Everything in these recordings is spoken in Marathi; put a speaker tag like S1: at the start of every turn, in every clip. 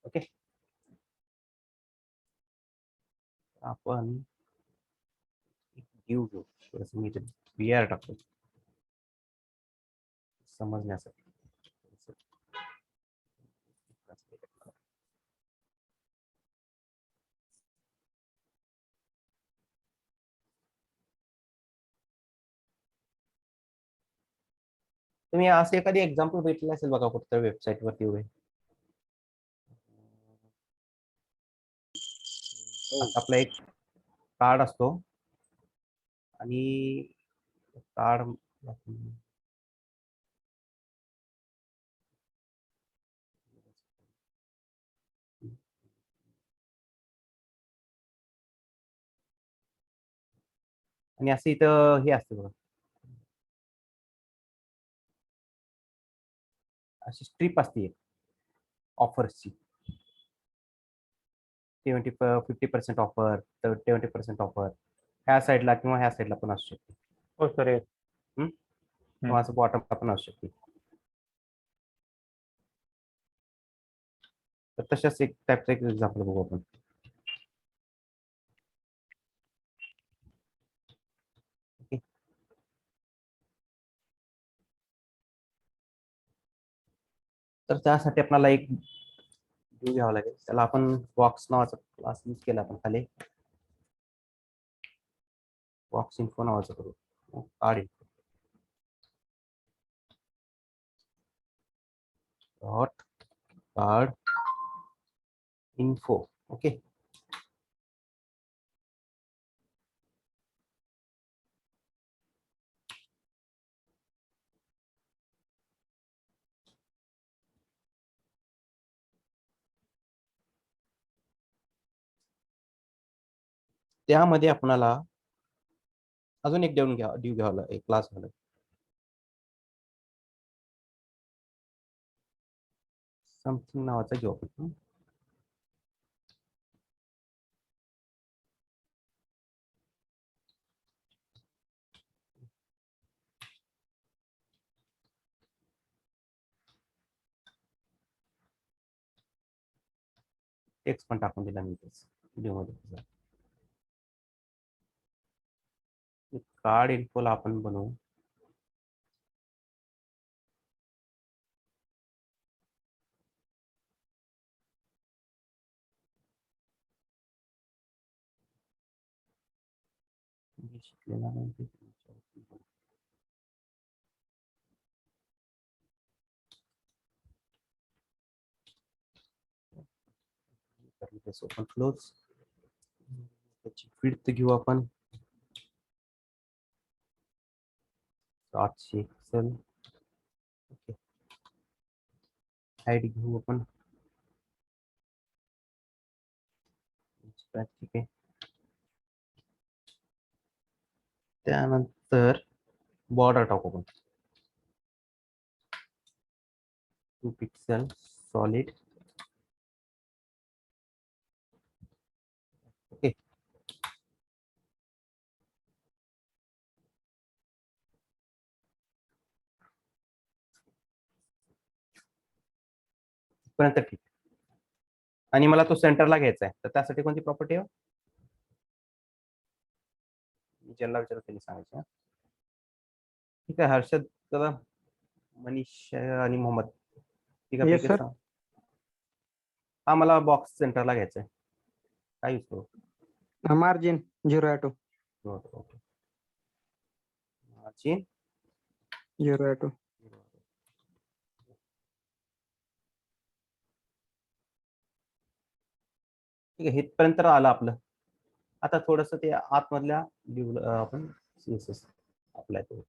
S1: ओके, आपण ड्यू घेऊ, थोडंसं मी बिआर टाकतो समजण्यासाठी. तुम्ही असं एखादी एक्झाम्पल भेटले असेल बघा कुठच्या वेबसाईट वरती वगैरे. आपला एक कार्ड असतो आणि कार्ड आणि असं इथं हे असते बघा, अशी स्ट्रीप असते ऑफर्सची, 50% ऑफर, 70% ऑफर, ह्या साईडला किंवा ह्या साईडला पण असू शकते.
S2: हो सर.
S1: किंवा असं बॉटमला पण असू शकते. तर तशाच एक टाईपचं एक एक्झाम्पल बघू आपण. तर त्यासाठी आपल्याला एक व्ह्यू घ्यावा लागेल. त्याला आपण बॉक्स नावाचा क्लास यूज केला आपण खाली, बॉक्स इन्फो नावाचं करू, card info dot card info. Okay, त्यामध्ये आपल्याला अजून एक ड्यू घ्यावा, एक क्लास घ्यावा, समथिंग नावाचा घेऊ आपण. टेक्स्ट पण टाकून दिला मी व्हिडिओ मध्ये. कार्ड इन्फोला आपण बनवू शिकलेला नाही. ओपन क्लोज, त्याची विड्थ घेऊ आपण 700 पिक्सल. ओके, हाईट घेऊ आपण, ठीक आहे. त्यानंतर बॉर्डर टाकू आपण 2 पिक्सल सॉलिड. ओके, पर्यंत ठीक. आणि मला तो सेंटरला घ्यायचा आहे, तर त्यासाठी कोणती प्रॉपर्टी आहे? ज्यांना विचारलं त्यांनी सांगायचं. ठीक आहे, हर्षद कदम, मनीष आणि मोहम्मद, ठीक आहे.
S2: Yes, sir.
S1: हा, मला बॉक्स सेंटरला घ्यायचा आहे, काय यूज करू?
S2: Margin 0
S1: ओके, मार्जिन
S2: 0
S1: ठीक आहे. इथपर्यंत आलं आपलं. आता थोडस ते आतमधल्या आपण CSS अप्लाय करू.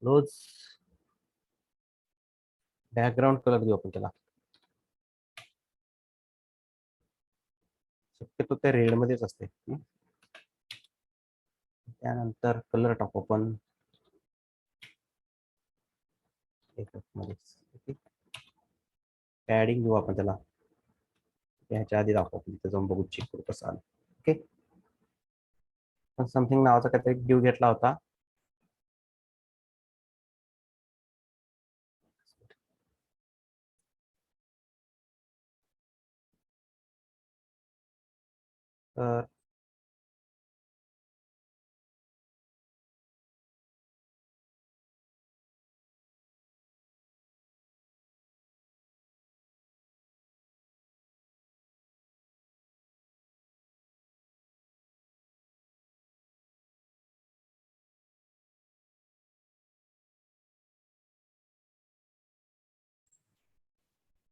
S1: रोज बॅकग्राऊंड कलर देऊ आपण त्याला, शक्यतो ते रेड मध्येच असते. त्यानंतर कलर टाकू आपण पॅडिंग देऊ आपण त्याला, त्याच्या आधी दाखवू आपण, तिथे जाऊन बघू, चेक करू कसं आलं. ओके, समथिंग नावाचा काहीतरी ड्यू घेतला होता, तर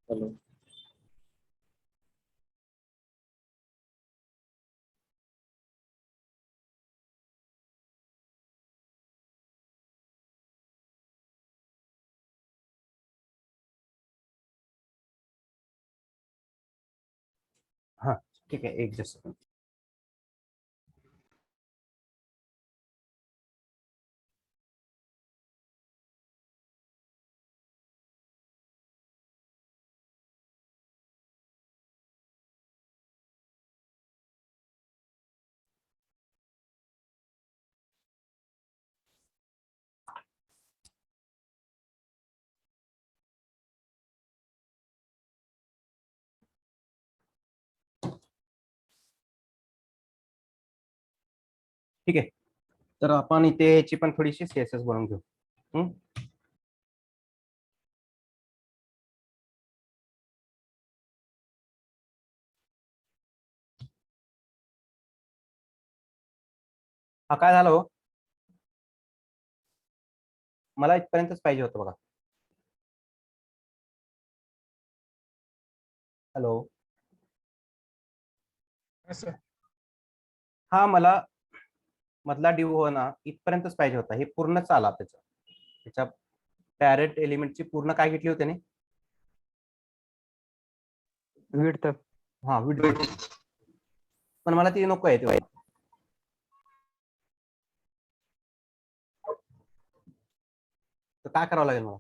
S3: हेलो
S1: हाँ ठीक है, एक जस्ट सेकंड. ठीक आहे, तर आपण इथे याची पण थोडीशी सीएसएस बनवून घेऊ. हम्म? हा काय झालं हो, मला इथपर्यंतच पाहिजे होतं बघा. हॅलो. हा मला मधला ड्यू हो ना इथपर्यंतच पाहिजे होता, हे पूर्णच आला त्याच्या डायरेक्ट एलिमेंटची पूर्ण काय घेतली होती त्याने.
S2: विड्थ.
S1: हा विड्थ, पण मला ती नको आहे तेव्हा. तर काय करावं लागेल मला.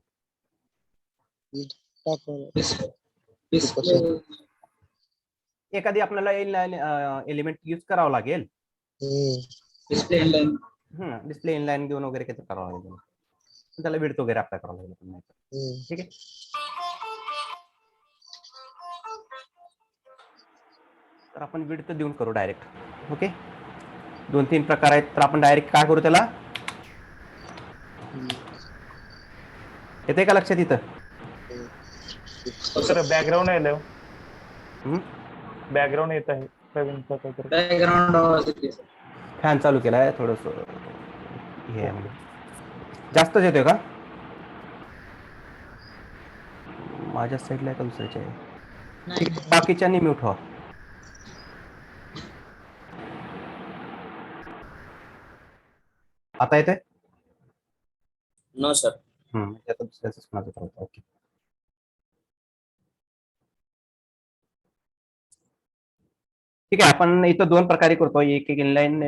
S1: एखादी आपल्याला एलिमेंट यूज करावं लागेल.
S3: डिस्प्ले इनलाइन
S1: डिस्प्ले इनलाइन घेऊन वगैरे काहीतरी करावं लागेल, त्याला विड्थ वगैरे अप्लाय करावं लागेल. ठीक आहे, तर आपण विड्थ देऊन करू डायरेक्ट. ओके, 2-3 प्रकार आहेत, तर आपण डायरेक्ट काय करू त्याला. येते का लक्षात इथं.
S4: सर बॅकग्राऊंड आहे
S1: हम्म?
S4: बॅकग्राऊंड येत आहे प्रवीणचा काहीतरी.
S3: बैकग्राउंड आवाज येते सर.
S1: फॅन चालू केलाय थोडस हे आहे म्हणजे जास्तच येतोय का. माझ्या साईडला आहे का दुसऱ्याच्या आहे.
S3: नाही
S1: बाकीच्यांनी म्यूट व्हा. आता येते.
S3: No sir.
S1: आता दुसऱ्याच कोणाचं करतो. ओके, ठीक आहे. आपण इथं 2 प्रकारे करतो, एक इनलाईन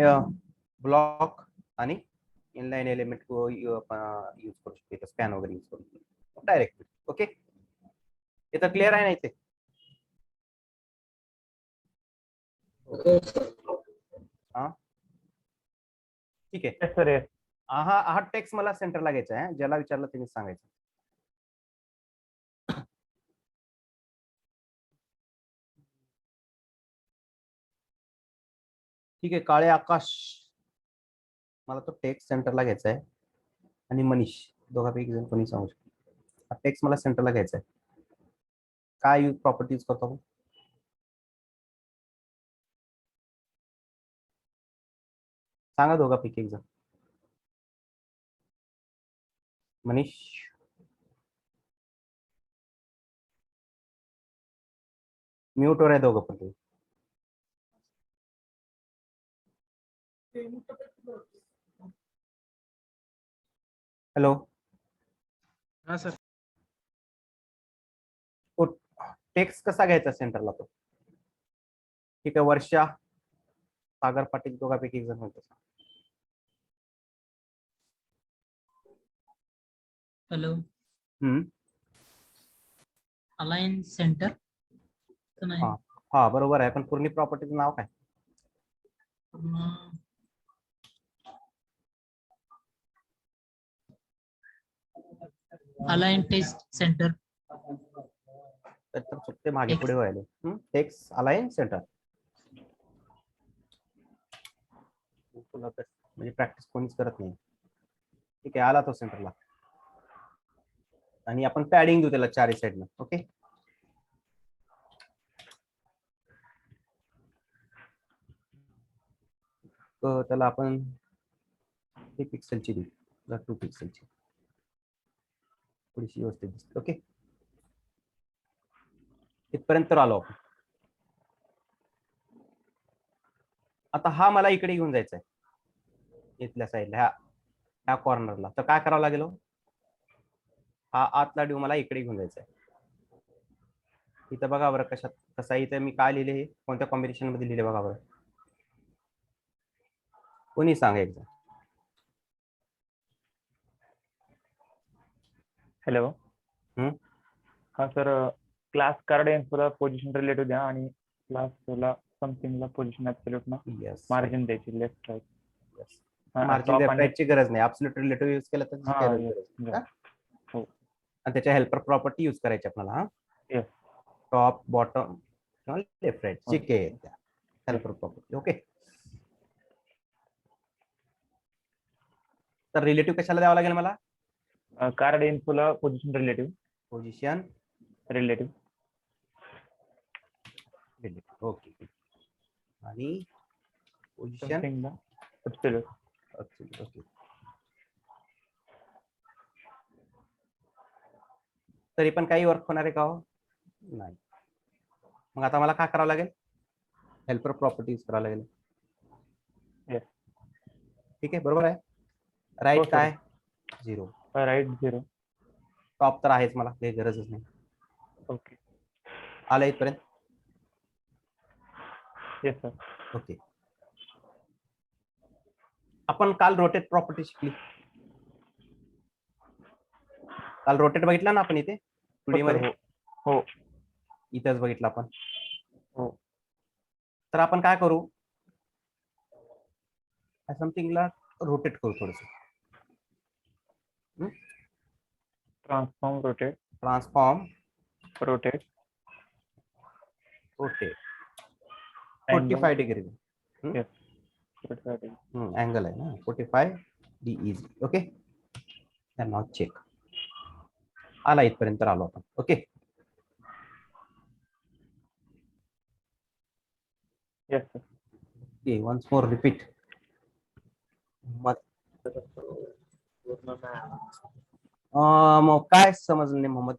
S1: ब्लॉक आणि इनलाईन एलिमेंट यूज करू शकतो, स्पॅन वगैरे यूज करू डायरेक्ट. ओके, इथं क्लिअर आहे ना इथे. हा ठीक आहे.
S4: सर
S1: हा टेक्स्ट मला सेंटरला घ्यायचा आहे, ज्याला विचारलं त्यांनी सांगायचं. ठीक आहे, काळे आकाश मला तो टेक्स्ट सेंटरला घ्यायचा आहे, आणि मनीष दोघांपैकी जण कोणी सांगू शकतो. हा टेक्स्ट मला सेंटरला घ्यायचा आहे. काय यूज प्रॉपर्टी यूज करतो आपण. सांगा दोघांपैकी एक जण. मनीष. म्यूट वर आहे दोघं पण. हॅलो.
S4: हा सर.
S1: टेक्स्ट कसा घ्यायचा सेंटरला तो. ठीक आहे, वर्षा सागर पाटील दोघांपैकी एक जण म्हणतो.
S5: हेलो. Align centre.
S1: हा हा बरोबर आहे, पण पूर्ण प्रॉपर्टीचं नाव काय.
S5: Align text centre.
S1: तर चुकते मागे पुढे व्हायला. Text align centre. फुल अभ्यास म्हणजे प्रॅक्टिस कोणीच करत नाही. ठीक आहे, आला तो सेंटरला आणि आपण पॅडिंग देऊ त्याला चारही साईडनं. ओके, तर त्याला आपण 3 पिक्सेलची देऊ, 2 पिक्सेलची, थोडीशी व्यवस्थित दिसते. ओके, इथपर्यंत आलो आपण. आता हा मला इकडे घेऊन जायचा आहे, इथल्या साईडला, ह्या कॉर्नरला. तर काय करावं लागेल? हा आतला ड्यू मला इकडे घेऊन जायचा आहे. इथं बघा बरं कसा इथं मी काय लिहिले, कोणत्या कॉम्बिनेशन मध्ये लिहिले बघा बरं, कोणी सांगा एकदा.
S4: हॅलो.
S1: हम्म.
S4: हा सर, क्लास कार्ड इन्फोला पोझिशन रिलेटिव्ह द्या आणि क्लासला समथिंगला पोझिशन ऍब्सोल्यूट ना
S1: येस,
S4: मार्जिन द्यायची लेफ्ट राईट.
S1: मार्जिन लेफ्ट राईटची गरज नाही, ॲब्सोल्यूट रिलेटिव्ह यूज केलं तर
S4: हा,
S1: गरज
S4: yes,
S1: नाही.
S4: yes. हो.
S1: आणि त्याच्या हेल्पर प्रॉपर्टी यूज करायची आपल्याला. हा,
S4: Yes.
S1: टॉप बॉटम किंवा लेफ्ट राईट जे काही आहे त्या हेल्पर प्रॉपर्टी. ओके, तर रिलेटिव्ह कशाला द्यावं लागेल मला?
S4: कार्ड इन्फोला position relative
S1: position
S4: relative.
S1: Relative. Okay, आणि पोझिशन
S4: समथिंगला ऍब्सोल्यूट.
S1: ओके. तरी पण काही वर्क होणार आहे का? हो, नाही. मग आता मला काय करावं लागेल? हेल्पर प्रॉपर्टी यूज करावं लागेल.
S4: Yes.
S1: ठीक आहे, बरोबर आहे.
S4: हो,
S1: राईट
S4: sir.
S1: काय? 0.
S4: राईट 0.
S1: टॉप तर आहेच, मला काही गरजच नाही.
S4: ओके.
S1: आलं इथपर्यंत?
S4: Yes sir.
S1: ओके, आपण काल रोटेट प्रॉपर्टी शिकली. काल रोटेट बघितला ना आपण इथे 2D मध्ये?
S4: हो.
S1: इथेच बघितलं आपण.
S4: हो.
S1: तर आपण काय करू, समथिंगला रोटेट करू थोडस.
S4: Transform rotate.
S1: Transform
S4: rotate.
S1: Rotate 45 degree.
S4: Yes. 45 degree.
S1: Angle आहे ना 45 DEZ. ओके, नाव चेक. आला इथपर्यंत आलो आपण. Okay,
S4: Yes sir.
S1: Once more repeat. मग काय समजलं नाही मोहम्मद?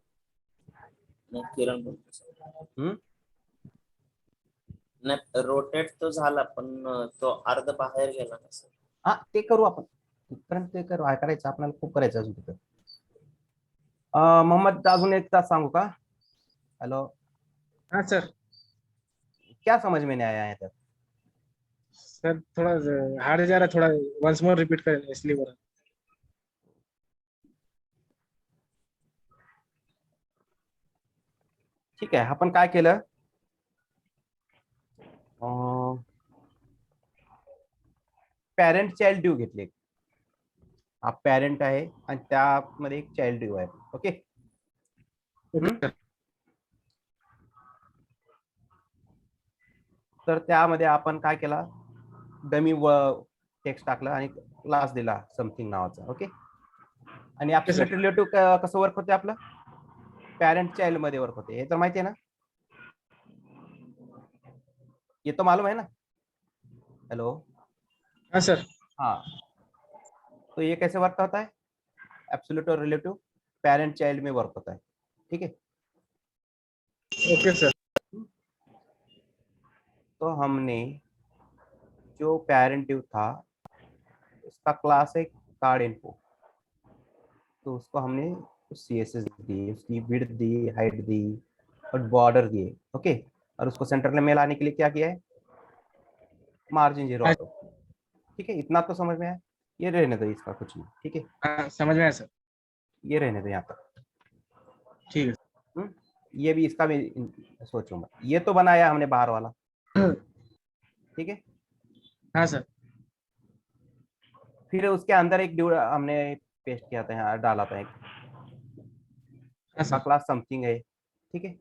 S3: किरण बोलतो सर. नाही, रोटेट तो झाला पण तो अर्ध बाहेर गेला ना सर.
S1: हा, ते करू आपण इथपर्यंत. ते करू, काय करायचं आपल्याला, खूप करायचं अजून तिथं. मोहम्मद, अजून एक तास सांगू का? हेलो.
S2: हाँ सर.
S1: क्या समझ में नहीं आया है तक?
S2: सर थोड़ा हार्ड जा रहा है, थोड़ा वंस मोर रिपीट करें इसलिए बोला.
S1: ठीक आहे, आपण काय केलं, पॅरेंट चाइल्ड ड्यू घेतले. हा पॅरेंट आहे आणि त्यामध्ये एक चाइल्ड ड्यू आहे. ओके, तर त्यामध्ये आपण काय केला, डमी टेक्स्ट टाकलं आणि क्लास दिला समथिंग नावाचा. ओके, आणि ऍब्सोल्यूट रिलेटिव्ह कसं वर्क होते आपलं, पॅरेंट चाइल्ड मध्ये वर्क होते. हे तर माहिती आहे ना, ये तो मालूम है ना? हेलो.
S2: हाँ सर.
S1: हाँ, तो ये कैसे वर्क होता है? एब्सोल्यूट और रिलेटिव पेरेंट चाइल्ड में वर्क होता है. ठीक है,
S2: ओके सर.
S1: तो हमने जो पेरेंट ड्यू था उसका क्लास है कार्ड इनफो, तो उसको हमने CSS दी, उसकी विड्थ दी, हाइट दी और बॉर्डर दिए. ओके, और उसको सेंटर में लाने के लिए क्या किया है, मार्जिन 0 ऑटो. ठीक है, इतना तो समझ में आया. ये रहने दो, इसका कुछ नहीं. ठीक है,
S2: हाँ समझ में आया सर.
S1: ये रहने दो यहाँ तक.
S2: ठीक है.
S1: ये भी, इसका भी सोचूंगा. ये तो बनाया हमने बाहर वाला. ठीक है,
S2: हाँ सर.
S1: फिर उसके अंदर एक हमने पेस्ट किया था, यहाँ डाला था एक,
S2: हाँ
S1: उसका
S2: सर.
S1: क्लास समथिंग है. ठीक है,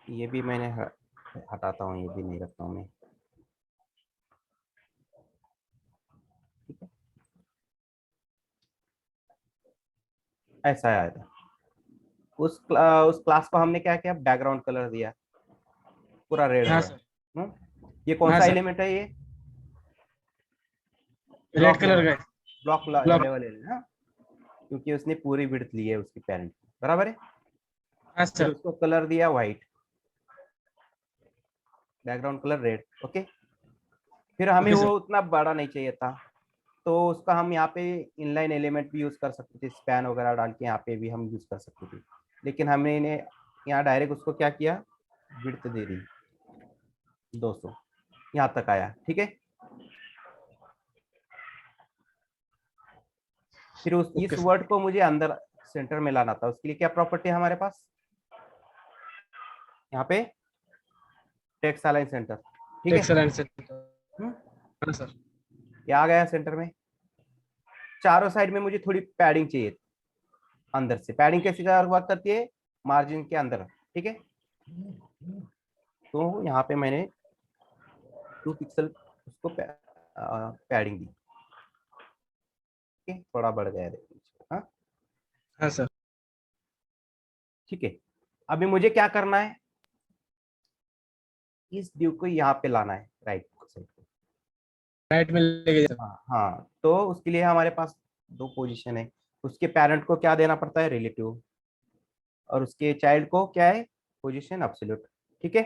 S1: ये भी मैंने हटाता हूँ, ये भी नहीं रखता हूँ मैं. ऐसा आया था। उस क्लास को हमने क्या किया, बैकग्राउंड कलर दिया, पूरा रेड हो
S2: हाँ
S1: गया।
S2: सर,
S1: ये कौन
S2: हाँ
S1: सा
S2: सर,
S1: एलिमेंट है, ये
S2: रेड
S1: ब्लॉक
S2: कलर
S1: लेवल,
S2: का है।
S1: ब्लॉक
S2: ब्लॉक,
S1: लेवल है ना, क्योंकि उसने पूरी विड्थ ली है उसकी पेरेंट, बराबर है।
S2: हाँ
S1: फिर
S2: सर,
S1: उसको कलर दिया white, background colour red, okay. फिर हमें
S2: ओके
S1: वो
S2: सर,
S1: उतना बड़ा नहीं चाहिए था, तो उसका हम यहाँ पे इनलाइन एलिमेंट भी यूज कर सकते थे, स्पैन वगैरह डाल के यहाँ पे भी हम यूज कर सकते थे, लेकिन हमने इन्हें यहाँ डायरेक्ट उसको क्या किया, विड्थ दे दी 200, यहाँ तक आया, ठीक है। फिर उस
S2: ओके
S1: इस
S2: सर,
S1: वर्ड को मुझे अंदर सेंटर में लाना था, उसके लिए क्या प्रॉपर्टी है हमारे पास, यहाँ पे टेक्स्ट अलाइन सेंटर, ठीक है।
S2: Excellent sir.
S1: हम्म,
S2: हाँ सर,
S1: ये आ गया सेंटर में। चारों साइड में मुझे थोड़ी पैडिंग चाहिए अंदर से। पैडिंग कैसे वर्क करती है, मार्जिन के अंदर, ठीक है। तो यहाँ पे मैंने 2 पिक्सल उसको पैडिंग दी, ठीक है, थोड़ा बढ़ गया देखो, हाँ
S2: हाँ सर,
S1: ठीक है। अभी मुझे क्या करना है, इस ड्यू को यहाँ पे लाना है, राइट साइड को।
S2: राइट में लेके जाओ।
S1: हाँ हाँ, तो उसके लिए हमारे पास 2 पोजीशन है। उसके पेरेंट को क्या देना पड़ता है, रिलेटिव, और उसके चाइल्ड को क्या है, पोजीशन एब्सोल्यूट, ठीक है।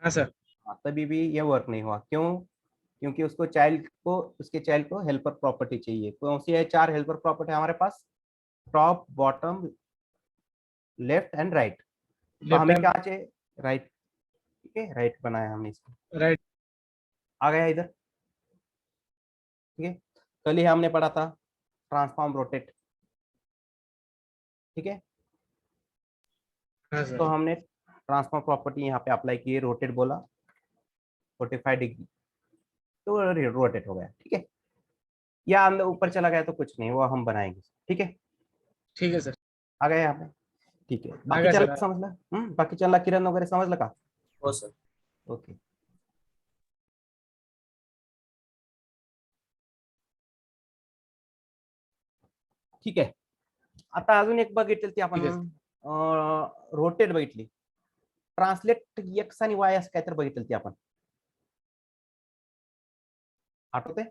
S2: हाँ सर,
S1: हाँ, तभी भी ये वर्क नहीं हुआ, क्यों, क्योंकि उसको चाइल्ड को, उसके चाइल्ड को हेल्पर प्रॉपर्टी चाहिए। कौन सी है, 4 हेल्पर प्रॉपर्टी हमारे pass, top, bottom, left end right. तो
S2: लेफ्ट
S1: हमें
S2: हैंड,
S1: क्या चाहिए, राइट, ठीक है, राइट बनाया हमने इसको,
S2: राइट,
S1: आ गया इधर, ठीक है। कल ही हमने पढ़ा था ट्रांसफॉर्म रोटेट, ठीक है।
S2: हाँ
S1: तो
S2: सर,
S1: हमने ट्रांसफॉर्म प्रॉपर्टी यहाँ पे अप्लाई की, रोटेट बोला 45 डिग्री, तो रोटेट हो गया, ठीक है। या अंदर ऊपर चला गया तो कुछ नहीं, वो हम बनाएंगे, ठीक है।
S2: ठीक है सर,
S1: आ गया यहाँ पे, ठीक है।
S2: आ
S1: बाकी
S2: गया
S1: चल
S2: सर।
S1: समजला, बाकी चलला, किरण वगैरे समजलं का,
S3: हो सर.
S1: ओके। ठीक आहे, आता अजून एक बघितली ती आपण
S2: ठीक आहे.
S1: रोटेट बघितली, ट्रान्सलेट एक्स आणि वाय असं काहीतरी बघितली ती आपण, आठवते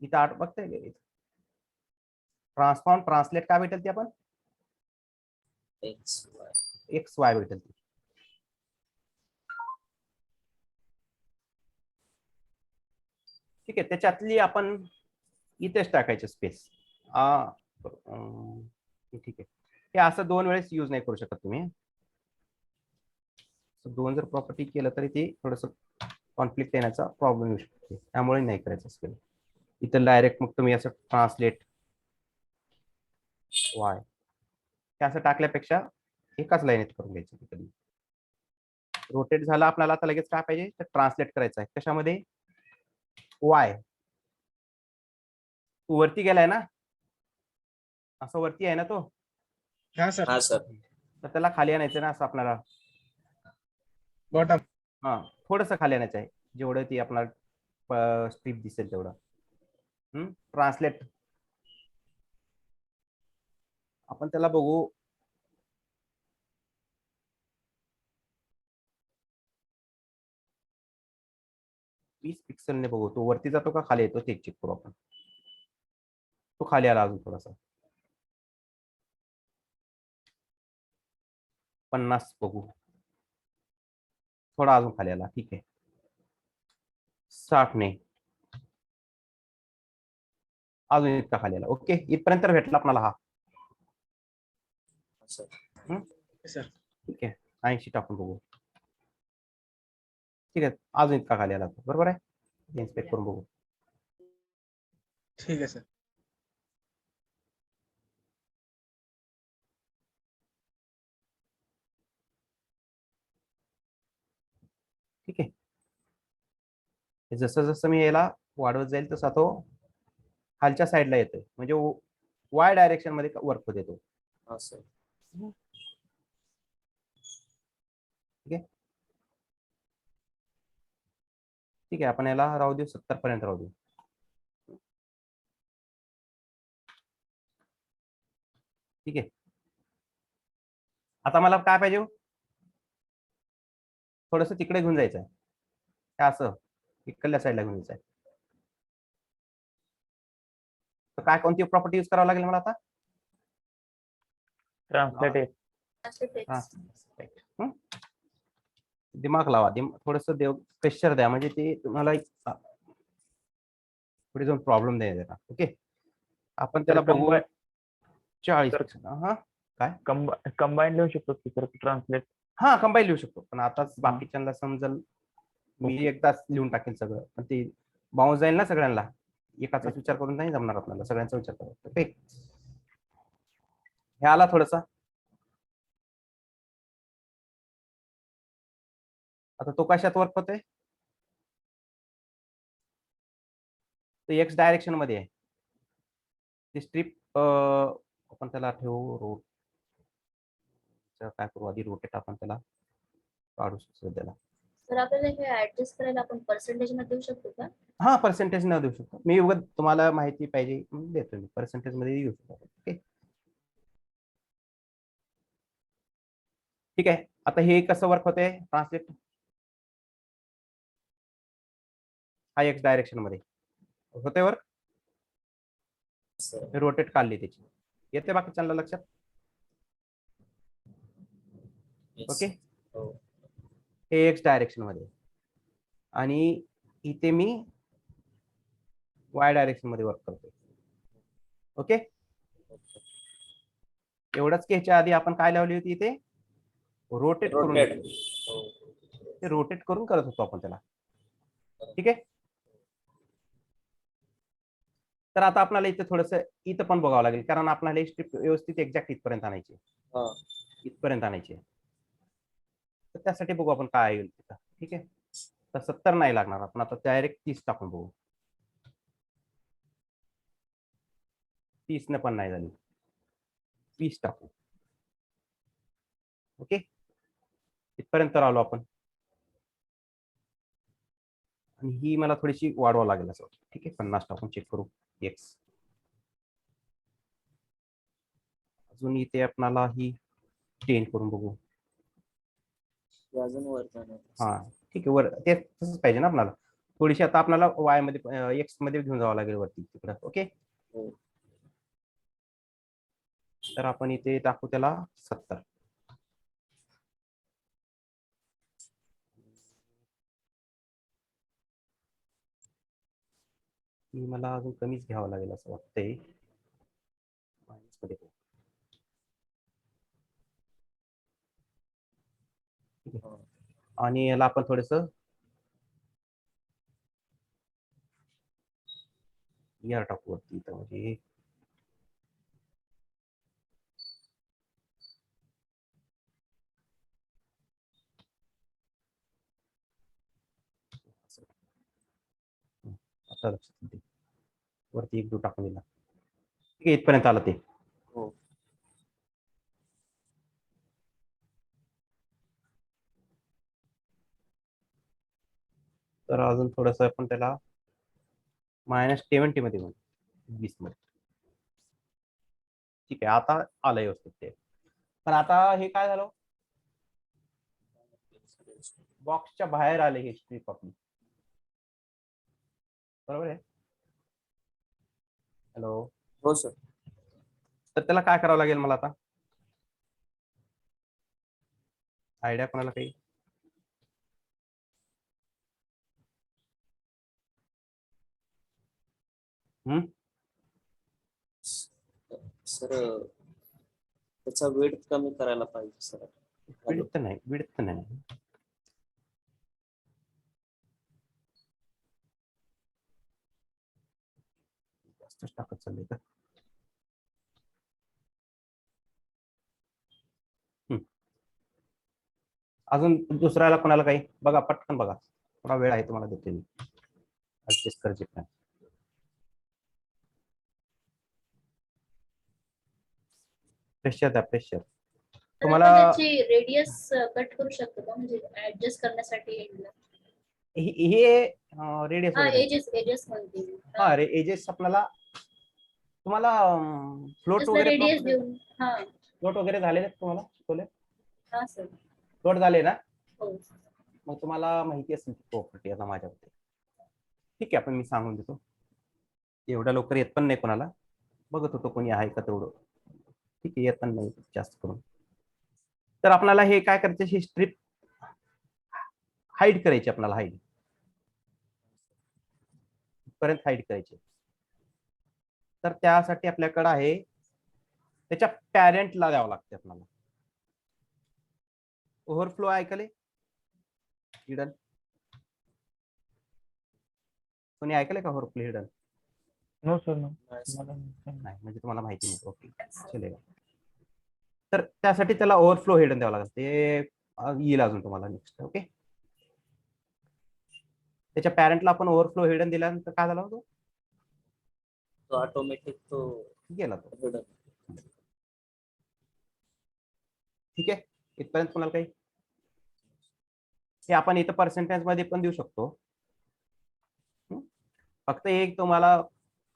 S1: इथं, आठ बघते ट्रान्सफॉर्म ट्रान्सलेट काय भेटेल ती आपण,
S3: X, Y.
S1: एक्स वाय भेटेल ती, ठीक आहे। त्याच्यातली आपण इथेच टाकायचे स्पेस, ठीक आहे। हे असं 2 वेळेस यूज नाही करू शकत तुम्ही, 2 जर प्रॉपर्टी केलं तरी ते थोडंसं कॉन्फ्लिक्ट येण्याचा प्रॉब्लेम येऊ शकतो, त्यामुळे नाही करायचं असं. इथं डायरेक्ट मग तुम्ही असं ट्रान्सलेट वाय हे असं टाकल्यापेक्षा एकाच लाईनीत करून घ्यायचं, कधी रोटेट झाला आपल्याला, आता लगेच काय पाहिजे, तर ट्रान्सलेट करायचं आहे कशामध्ये, वाय वरती गेलाय ना, असं वरती आहे ना तो,
S2: हाँ सर,
S3: हाँ सर.
S1: तर त्याला खाली आणायचं ना, असं आपल्याला,
S2: बॉटम,
S1: हा थोडस खाली आणायचं आहे, जेवढं ती आपल्याला स्ट्रीप दिसेल तेवढं, ट्रान्सलेट आपण त्याला बघू, वीस पिक्सलने बघू, तो वरती जातो का खाली येतो ते चेक करू आपण, तो खाली आला अजून थोडासा, 50 बघू, थोडा अजून खाली आला, ठीक आहे, 60 ने अजून इतका खाली आला, ओके, इथपर्यंत भेटला आपल्याला हा,
S3: हाँ सर.
S2: सर,
S1: ठीक आहे, 80 टाकून बघू, ठीक आहे, अजून इतका खाली आला, बरोबर आहे, इन्स्पेक्ट करून बघू,
S2: ठीक है सर,
S1: ठीक आहे। जसं जसं मी याला वाढवत जाईल तसा तो खालच्या साईडला येतोय, म्हणजे वाय डायरेक्शन मध्ये वर्क होत येतो,
S3: हाँ सर.
S1: ठीक आहे, ठीक आहे, आपण याला राहू देऊ 70 पर्यंत राहू देऊ, ठीक आहे. आता मला काय पाहिजे, थोडस तिकडे घेऊन जायचं आहे, हे असं इकडल्या साईडला घेऊन जायचं आहे. तर काय कोणती प्रॉपर्टी यूज करावं लागेल मला आता?
S4: ट्रान्सलेट
S1: हा. दिमाग लावा, थोडस प्रेशर द्या, म्हणजे ते तुम्हाला पुढे जाऊन प्रॉब्लेम नाही देणार. ओके, आपण त्याला बघू. 40. हा,
S4: कंबाईन लिहू शकतो की सर ट्रान्सलेट?
S1: हा, कंबाईन लिहू शकतो, पण आताच बाकीच्यांना समजल, मी एकदाच लिहून टाकेन सगळं, पण ते बाउन्स जाईल ना सगळ्यांना. एकाचाच विचार करून नाही जमणार आपल्याला, सगळ्यांचा विचार करावा. ओके, हे आला थोडासा. आता तो कशात वर्क होतोय? तो एक्स डायरेक्शन मध्ये आहे. ती स्ट्रीप आपण त्याला ठेवू, रोट काय करू, आधी रोटेट आपण त्याला काढू शकतो त्याला.
S6: तर आपल्याला हे ऍडजस्ट करायला आपण पर्सेंटेज मध्ये देऊ शकतो का?
S1: हा, पर्सेंटेज न देऊ शकतो मी, उगाच तुम्हाला माहिती पाहिजे म्हणून देतो मी, पर्सेंटेज मध्ये देऊ शकतो. ओके, ठीक आहे. आता हे कसं वर्क होते ट्रान्सलेट? हा एक्स डायरेक्शन मध्ये होते वर्क.
S3: सर
S1: रोटेट काढली त्याची, येते बाकीच्यांना लक्षात? ओके,
S3: हो.
S1: हे एक्स डायरेक्शन मध्ये आणि इथे मी वाय डायरेक्शन मध्ये वर्क करतोय. ओके, एवढंच की ह्याच्या आधी आपण काय लावली होती इथे? रोटेट करून,
S3: रोटेट.
S1: ते रोटेट करून करत होतो आपण त्याला. ठीक आहे, तर आता आपल्याला इथे थोडस इथं पण बघावं लागेल, कारण आपल्याला ही स्ट्रिप व्यवस्थित एक्झॅक्ट इथपर्यंत आणायची, इथपर्यंत आणायची. तर त्यासाठी बघू आपण काय येईल तिथं. ठीक आहे, तर 70 नाही लागणार, आपण आता डायरेक्ट 30 टाकून बघू. 30 ने पण नाही झाली, 20 टाकू. ओके, इथपर्यंत आलो आपण, आणि ही मला थोडीशी वाढवावं लागेल असं. ठीक आहे, 50 टाकून चेक करू. एक्स अजून इथे आपल्याला ही 10 करून बघू.
S3: अजून वर जाणार.
S1: हा, ठीक आहे, वर ते तसंच पाहिजे ना आपल्याला. थोडीशी आता आपल्याला वाय मध्ये एक्स मध्ये घेऊन जावं लागेल वरती तिकडं. ओके,
S3: हो.
S1: तर आपण इथे टाकू त्याला 70. ही मला अजून कमीच घ्यावं लागेल असं वाटतंय. मायनस मध्ये करू. ठीक आहे, आणि याला आपण थोडस यार टाकू वरती इथं, म्हणजे आता लक्षात येते. वरती 1 2 टाकून दिला. ठीक आहे, इथपर्यंत आलं ते.
S3: हो.
S1: तर अजून थोडस आपण त्याला -70 मध्ये घेऊ, 20 मध्ये. ठीक आहे, आता आलं व्यवस्थित ते. पण आता हे काय झालं, बॉक्सच्या बाहेर आले हे स्ट्रीप आपली. बरोबर आहे? हॅलो,
S3: हो सर.
S1: तर त्याला काय करावं लागेल मला आता? आयडिया कोणाला काही?
S3: सर त्याचा वेट कमी करायला पाहिजे सर.
S1: विड्थ नाही, विड्थ नाही. जास्तच टाकत चाललंय का? अजून दुसऱ्याला कोणाला काही बघा, पटकन बघा, थोडा वेळ आहे तुम्हाला, देते मी ऍडजस्ट करायचे काय. प्रेशर द्या, प्रेशर.
S6: तर
S1: तुम्हाला
S6: आपण त्याची रेडियस कट करू शकतो का, म्हणजे ऍडजस्ट करण्यासाठी एंडला?
S1: हे रेडियस
S6: हा,
S1: वगैरे,
S6: एजेस म्हणते मी.
S1: हा एजेस आपल्याला तुम्हाला फ्लोट
S6: कसला
S1: वगैरे
S6: रेडियस देऊन हा
S1: फ्लोट वगैरे झाले ना तुम्हाला शिकवले?
S6: हा सर
S1: फ्लोट झाले ना?
S6: हो
S1: मग तुम्हाला माहिती असेल प्रॉपर्टी आता माझ्याकडे. ठीक आहे, आपण मी सांगून देतो. एवढ्या लवकर येत पण नाही कोणाला. बघत होतो कोणी आहे का तेवढं. ठीक आहे, येत पण नाही जास्त करून. तर आपल्याला हे काय करायचं, ही स्ट्रिप हाईड करायची, आपल्याला हाईड पर्यंत हाईड करायची. तर त्यासाठी आपल्याकडे आहे, त्याच्या पॅरेंटला द्यावं लागते आपल्याला. ओव्हरफ्लो ऐकले हिडन? कोणी ऐकलंय का overflow hidden?
S4: No sir no.
S1: नाही, म्हणजे तुम्हाला माहिती नाही. ओके, चलेगा. तर त्यासाठी त्याला ओव्हरफ्लो हिडन द्यावं लागेल. ते येईल अजून तुम्हाला नेक्स्ट. ओके, त्याच्या पॅरेंटला आपण ओव्हरफ्लो हिडन दिल्यानंतर काय झालं होतं,
S3: तो ऑटोमॅटिक तो
S1: गेला तो.
S3: hidden.
S1: ठीक आहे, इथपर्यंत कोणाला काही? हे आपण इथं पर्सेंटेज मध्ये पण देऊ शकतो. फक्त एक तुम्हाला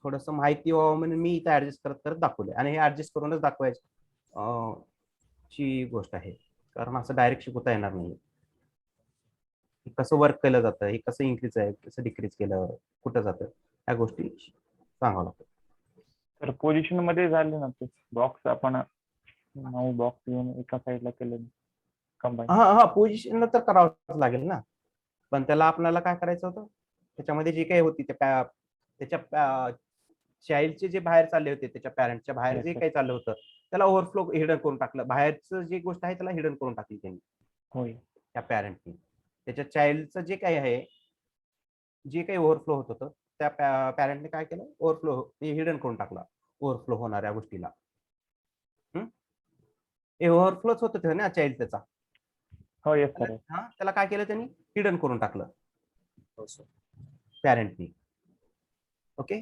S1: थोडस माहिती व्हावं म्हणून मी इथं ऍडजस्ट करत करत दाखवले, आणि हे ऍडजस्ट करूनच दाखवायची ची गोष्ट आहे, कारण असं डायरेक्ट शिकवता येणार नाही. कसं वर्क केलं जातं, हे कसं इन्क्रीज आहे, कसं डिक्रीज केलं, कुठं जातं, ह्या गोष्टी सांगावं लागतं.
S4: तर पोझिशन मध्ये झाले ना ते बॉक्स आपण 9 बॉक्स घेऊन एका साईडला केले कंबाईन.
S1: हा पोझिशन तर करावंच लागेल ना, पण त्याला आपल्याला काय करायचं होतं, त्याच्यामध्ये जे काही होती त्याच्या चाइल्डचे जे बाहेर चालले होते, त्याच्या पॅरेंटच्या बाहेर
S4: Yes,
S1: जे
S4: sir.
S1: काही चाललं होतं, त्याला ओव्हरफ्लो हिडन करून टाकलं. बाहेरचं जे गोष्ट आहे त्याला हिडन करून टाकली त्यांनी,
S4: होय.
S1: त्या पॅरेंटनी. त्याच्या चाइल्डचं जे काही आहे, जे काही ओव्हरफ्लो होत होतं, त्या पॅरेंटने काय केलं, ओव्हरफ्लो हिडन करून टाकला ओव्हरफ्लो होणाऱ्या गोष्टीला. हे ओव्हरफ्लोच होत होतं ना चाइल्ड त्याचा.
S4: हो येस सर.
S1: हा, त्याला काय केलं त्यांनी, हिडन करून टाकलं
S3: हो सर.
S1: पॅरेंटनी. ओके,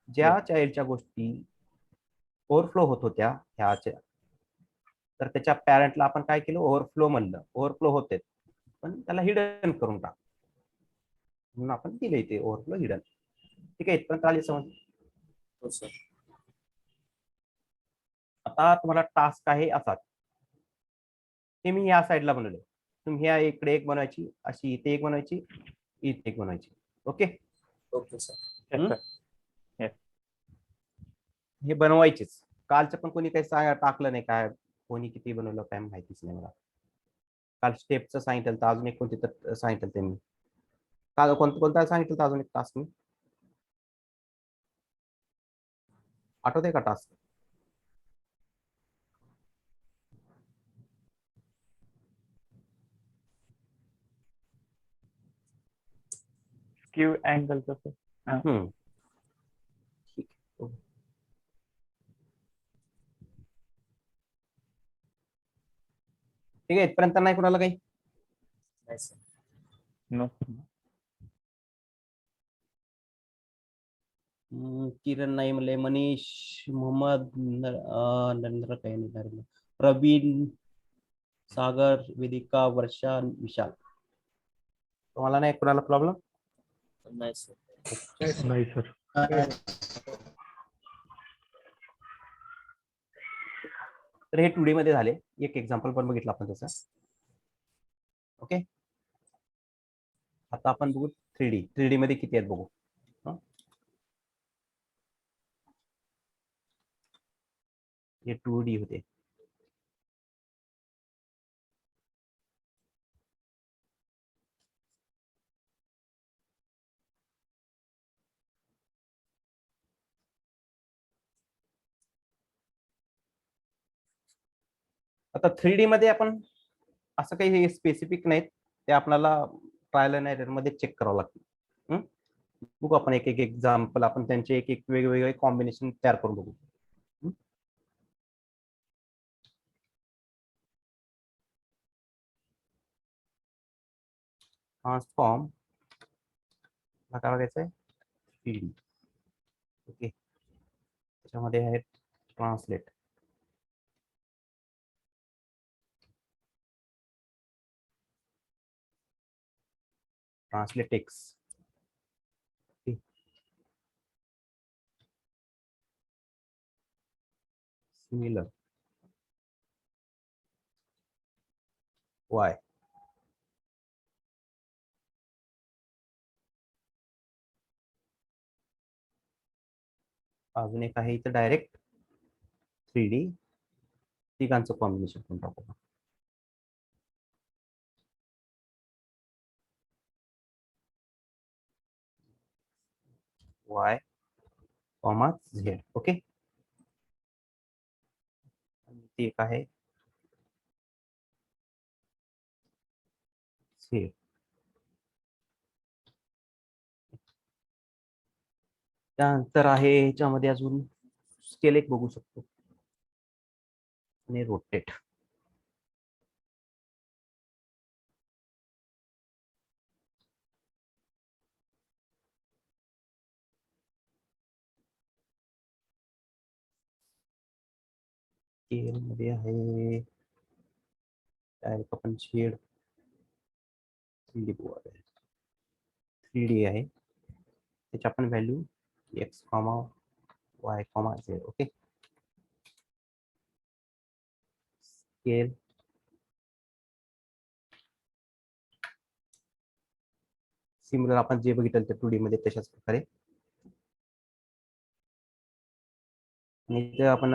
S1: ज्या चाइल्डच्या गोष्टी ओव्हरफ्लो होत होत्या ह्याच्या, तर त्याच्या पॅरेंटला आपण काय केलं, ओव्हरफ्लो म्हणलं. ओव्हरफ्लो होते पण त्याला हिडन करून टाक, म्हणून आपण दिले इथे ओव्हरफ्लो हिडन. ठीक आहे, इथपर्यंत आली समज?
S3: हो सर.
S1: आता तुम्हाला टास्क आहे असा, हे मी या साईडला बनवले, तुम्ही ह्या इकडे एक बनवायची, अशी इथे एक बनवायची, इथे एक बनवायची. Okay,
S3: okay sir.
S4: Yes sir.
S1: हे बनवायचेच. कालचं पण कोणी काही टाकलं नाही, काय कोणी किती बनवलं काय माहितीच नाही मला. काल स्टेपचं सांगितलं तर अजून एक कोणती तर सांगितलं त्यांनी. काल कोणता सांगितलं तर अजून एक टास्क मी आठवते का टास्क?
S4: Skew अँगलचं sir.
S1: ठीक आहे. ठीक आहे, इथपर्यंत नाही कोणाला काही?
S3: नाही सर.
S4: नो.
S1: किरण नाही म्हणले, मनीष, मोहम्मद, नरेंद्र काही नाही, प्रवीण, सागर, वेदिका, वर्षा, विशाल. तुम्हाला नाही कोणाला प्रॉब्लेम?
S3: नाही सर.
S2: नाही
S4: सर.
S1: तर हे 2D मध्ये झाले. एक एक्झाम्पल पण बघितलं आपण त्याचा. ओके, आता आपण बघू 3D मध्ये किती आहेत बघू. हे 2D होते. आता 3D मध्ये आपण असं काही स्पेसिफिक नाहीत, ते आपल्याला ट्रायल अँड एरर मध्ये चेक करावं लागतं. बघू आपण एक एक एक्झाम्पल, आपण त्यांचे एक एक वेगवेगळे कॉम्बिनेशन तयार करून बघू. ट्रान्सफॉर्म काय बघायचं आहे, 3D. ओके, त्याच्यामध्ये आहे translate. Translate text. Similar Y अजून एक आहे इथं डायरेक्ट 3D तिघांचं कॉम्बिनेशन करून टाकू. Y comma Z. ओके. आणि ती एक आहे झेड. त्यानंतर आहे याच्यामध्ये अजून स्केल एक बघू शकतो आणि रोटेट. स्केल मध्ये आहे डायरेक्ट आपण शेड 3D 3D आहे त्याची आपण value x comma y comma Z. Okay. Scale similar आपण जे बघितलं ते 2D मध्ये तशाच प्रकारे. आणि इथे आपण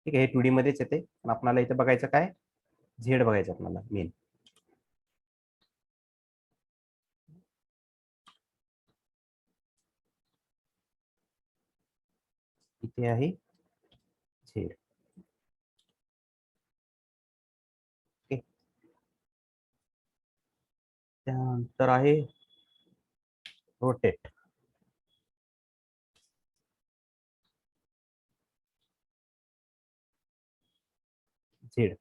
S1: ठीक आहे हे 2D मध्येच येते पण आपल्याला इथे बघायचं काय झेड बघायचं आपल्याला मेन. इथे आहे झेड. ओके. त्यानंतर आहे रोटेट. झेड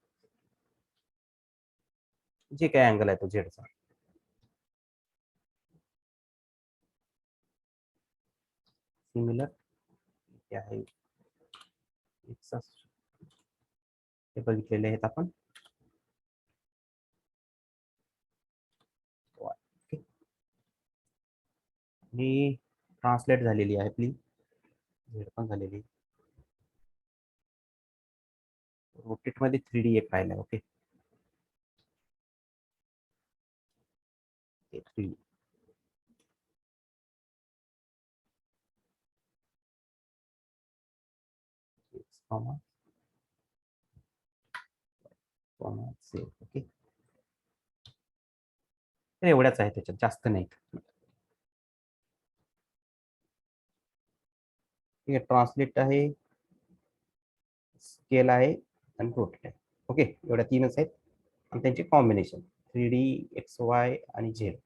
S1: जे काय अँगल आहे तो झेडचा. सिमिलर इथे आहे हे बघितलेले आहेत आपण. ओके. ही ट्रान्सलेट झालेली आहे आपली झेड पण झालेली. रोटेट मध्ये 3D एक राहिला. Okay. 3D comma comma save. Okay. तर एवढ्याच आहे त्याच्यात जास्त नाही. ठीक आहे. ट्रान्सलेट आहे स्केल आहे आणि रोटेट आहे. ओके. एवढ्या तीनच आहेत आणि त्यांचे कॉम्बिनेशन 3D एक्स वाय आणि झेड.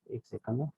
S1: एक सेकंद.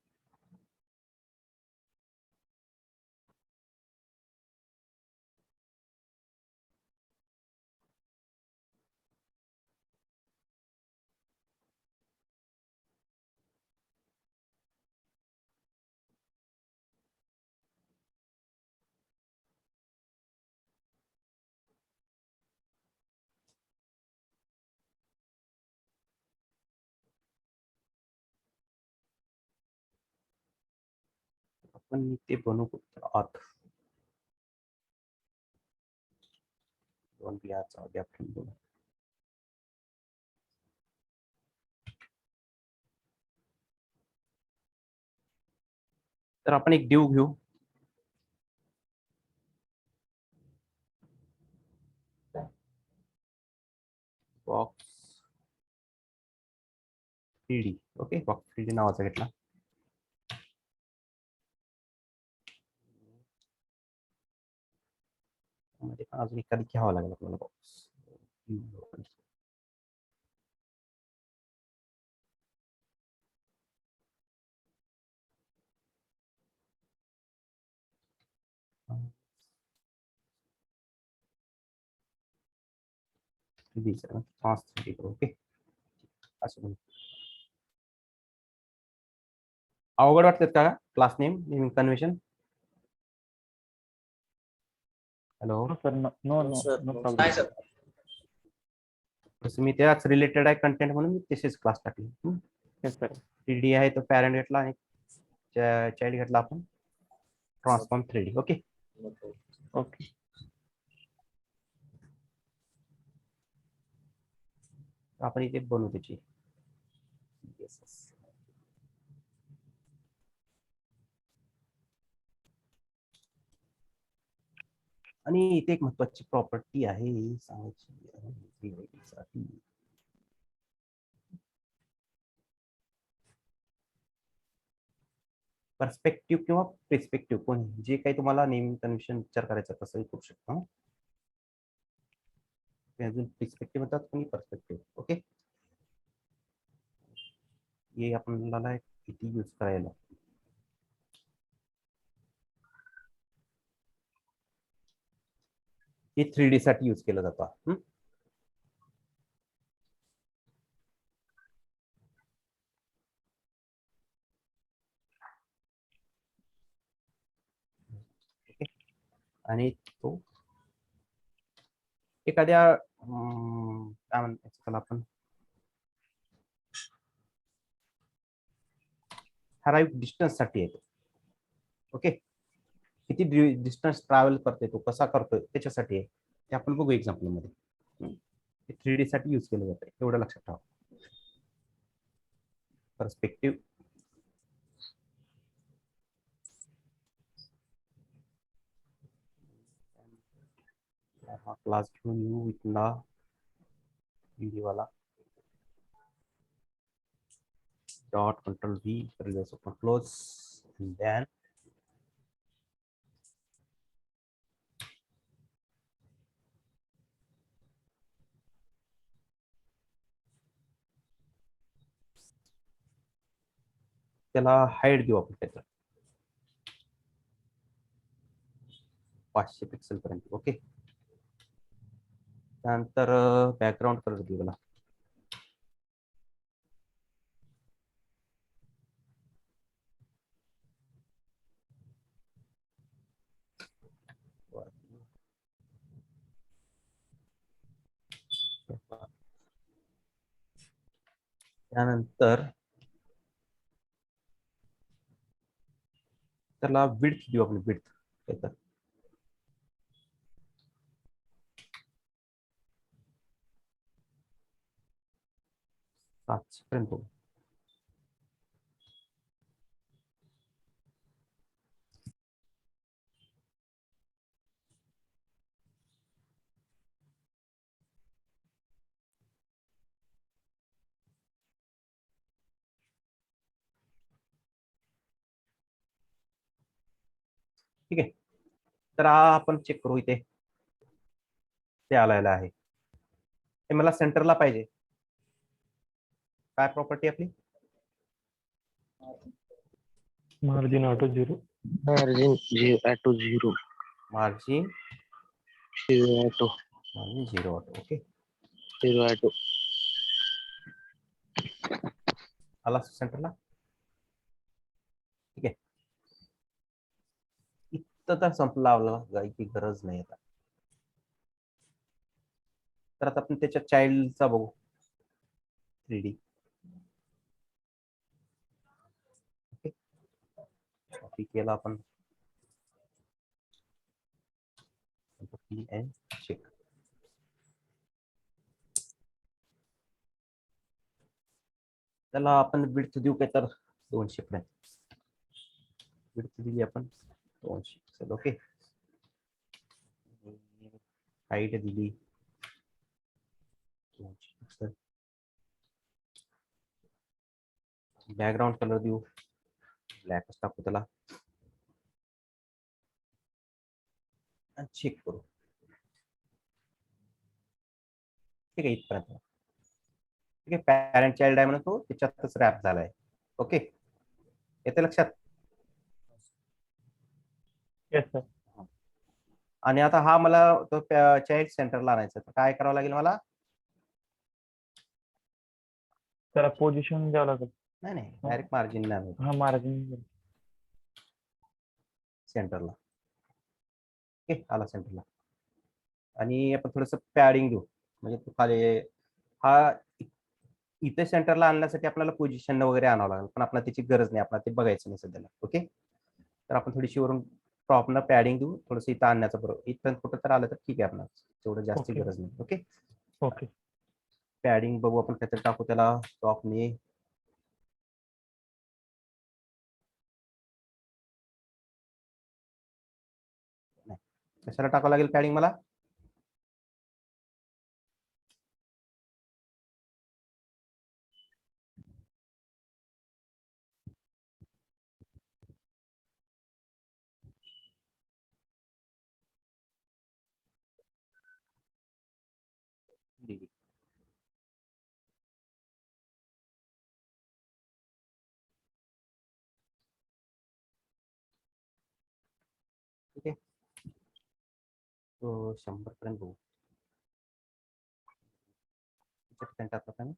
S1: आपण ते बनवू आत 2 बियाचा गॅप ठेवून. तर आपण एक डिव घेऊ. Box 3D. Okay. Box 3D नावाचा घेतला. मध्ये पण अजून एखादी घ्यावं लागेल आपल्याला बॉक्स. ओके. असं अवघड वाटतात का class name convention? Hello,
S4: no sir, no no
S3: No,
S4: no
S3: sir.
S4: No
S3: No,
S4: problem.
S3: sir.
S1: तसं मी त्याच रिलेटेड आहे कंटेंट म्हणून मी तसेच क्लास टाकले.
S4: Yes sir.
S1: 3D आहे तो पॅरेंट घेतला आणि चाइल्ड घेतला आपण transform 3D. Okay,
S3: No problem.
S4: Okay.
S1: आपण इथे बनवू त्याची. आणि इथे एक महत्वाची प्रॉपर्टी आहे सांगायची साठी. पर्स्पेक्टिव्ह किंवा प्रिस्पेक्टिव्ह कोण जे काही तुम्हाला नेहमी कन्व्हेन्शन विचार करायचा तसंही करू शकतो. अजून प्रिस्पेक्टिव्ह म्हणतात कोणी पर्स्पेक्टिव्ह. ओके, हे आपल्याला किती यूज करायला. हे 3D साठी यूज केलं जातं. आणि तो एखाद्या काय म्हणतात त्याला आपण ठराविक डिस्टन्स साठी येतो. ओके, किती डिस्टन्स ट्रॅव्हल करते तो कसा करतोय त्याच्यासाठी आहे ते आपण बघू एक्झाम्पल मध्ये. 3D साठी यूज केलं जातं एवढं लक्षात ठेवा. पर्स्पेक्टिव्ह हा क्लास घेऊन येऊ इथला 3D वाला dot control V, previous open close, and then त्याला हाईट देऊ आपण त्याचं 500 पिक्सल पर्यंत. ओके, त्यानंतर बॅकग्राऊंड कलर देऊ त्याला त्यानंतर त्याला विड्थ देऊ आपण विड्थ त्याचं 700 पर्यंत होऊ. ठीक आहे, तर आपण चेक करू इथे ते आलेलं आहे. ते मला सेंटरला पाहिजे. काय प्रॉपर्टी आपली
S4: margin auto 0.
S7: Margin to 0.
S1: Margin
S7: 0 to
S1: margin 0 okay
S7: 0 to
S1: आला सेंटरला. ठीक आहे, इथं तर संपला आपल्याला जायची गरज नाही आता. तर आता आपण त्याच्या चाइल्डचा बघू 3D. ओके, कॉपी केला आपण चेक. त्याला आपण विड्थ देऊ काय तर 200 पर्यंत. विड्थ दिली आपण 200 पिक्सल. ओके, हाईट दिली 200 पिक्सल. बॅकग्राऊंड कलर देऊ ब्लॅकच टाकू त्याला आणि चेक करू. ठीक आहे, इथपर्यंत. ठीक आहे, पॅरेंट चाइल्ड आहे म्हणून तो त्याच्यातच रॅप झालाय. ओके, येते लक्षात.
S4: Yes sir.
S1: आणि आता हा मला तो चाइल्ड सेंटरला आणायचा तर काय करावं लागेल मला?
S4: त्याला पोझिशन द्यावं लागेल.
S1: नाही नाही डायरेक्ट मार्जिन नाही
S4: हा मार्जिन
S1: सेंटरला. ओके आला सेंटरला. आणि आपण थोडस पॅडिंग देऊ म्हणजे तो खाली हा इथे सेंटरला आणण्यासाठी आपल्याला पोझिशन वगैरे आणावं लागेल पण आपल्याला त्याची गरज नाही आपल्याला ते बघायचं नाही सध्याला. ओके तर आपण थोडीशी वरून टॉपनं पॅडिंग देऊ थोडंसं इथं आणण्याचं बरोबर इथं कुठं तर आलं तर ठीक आहे आपल्याला तेवढं जास्त
S4: Okay.
S1: गरज नाही. ओके
S4: ओके
S1: पॅडिंग बघू आपण काहीतरी टाकू त्याला टॉपने. कशाला टाकावं लागेल पॅडिंग मला? ठीक आहे तो 100 पर्यंत बघू. टाकलं का?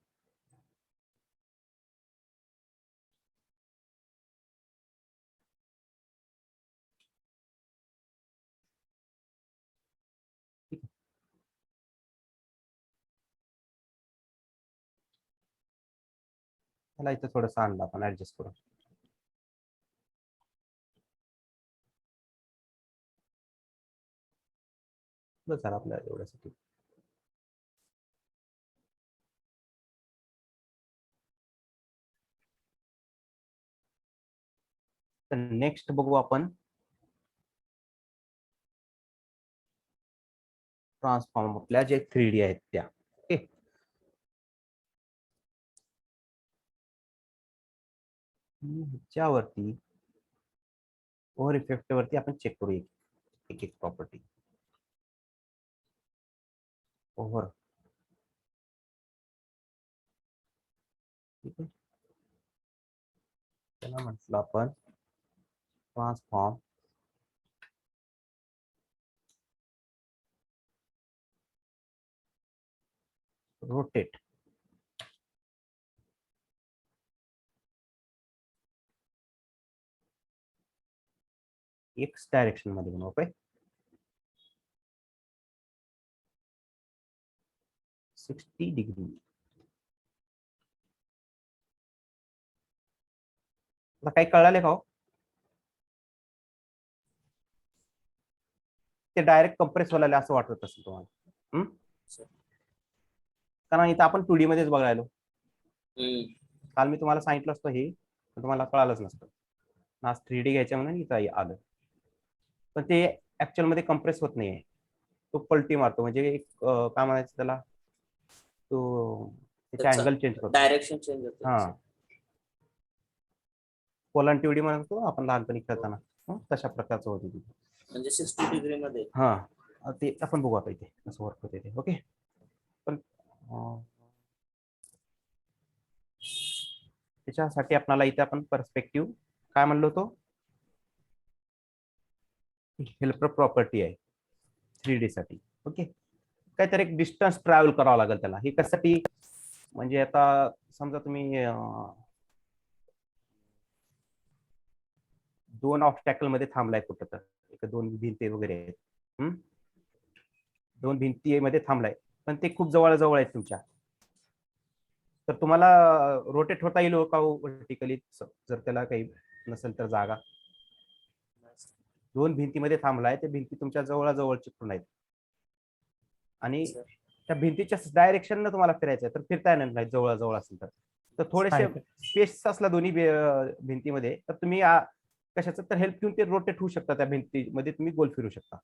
S1: त्याला इथं थोडंसं आणलं आपण ऍडजस्ट करून. बस झालं आपल्याला एवढ्यासाठी. तर नेक्स्ट बघू आपण ट्रान्सफॉर्म आपल्या जे 3D आहेत त्या. ओके ह्याच्यावरती ओव्हर इफेक्ट वरती आपण चेक करू एक एक प्रॉपर्टी. ओव्हर ठीक आहे त्याला म्हटलं आपण ट्रान्सफॉर्म रोटेट. एक्स डायरेक्शन मध्ये बनवू काय 60 डिग्री. आता काही कळाले का हो? ते डायरेक्ट कंप्रेस व्हायला असं वाटत असेल तुम्हाला कारण इथं आपण 2D मध्येच बघायलो. काल मी तुम्हाला सांगितलं असतं हे पण तुम्हाला कळालंच नसतं. आज 3D घ्यायचं म्हणून इथं आलं पण ते ऍक्च्युअल मध्ये कंप्रेस होत नाहीये. तो पलटी मारतो म्हणजे एक काय म्हणायचं त्याला तो त्याचा अँगल चेंज करतो.
S3: डायरेक्शन चेंज होते.
S1: हा पोलन 2D म्हणतो आपण लहानपणी खेळताना तशा प्रकारचं होतं तिथे.
S3: म्हणजे 60 डिग्री मध्ये.
S1: हा ते आपण बघू आता इथे कसं वर्क होते ते. ओके पण त्याच्यासाठी आपल्याला इथे आपण पर्स्पेक्टिव्ह काय म्हणलो होतो हेल्पर प्रॉपर्टी आहे 3D साठी. ओके काहीतरी एक डिस्टन्स ट्रॅव्हल करावं लागेल त्याला. हे कशासाठी म्हणजे आता समजा तुम्ही 2 ऑब्स्टॅकल मध्ये थांबलाय कुठं तर एक 2 भिंती वगैरे आहेत 2 भिंती मध्ये थांबलाय पण ते खूप जवळ जवळ आहेत तुमच्या. तर तुम्हाला रोटेट होता येईल का वर्टिकली जर त्याला काही नसेल तर जागा. 2 भिंतीमध्ये थांबलाय ते भिंती तुमच्या जवळ चिकटून आहेत आणि त्या भिंतीच्या डायरेक्शन न तुम्हाला फिरायचं आहे तर फिरता येणार नाही जवळ असेल तर थोडेसे स्पेस असला दोन्ही भिंतीमध्ये तर तुम्ही कशाचं तर हेल्प घेऊन ते रोटेट होऊ शकता. त्या भिंतीमध्ये तुम्ही गोल फिरू शकता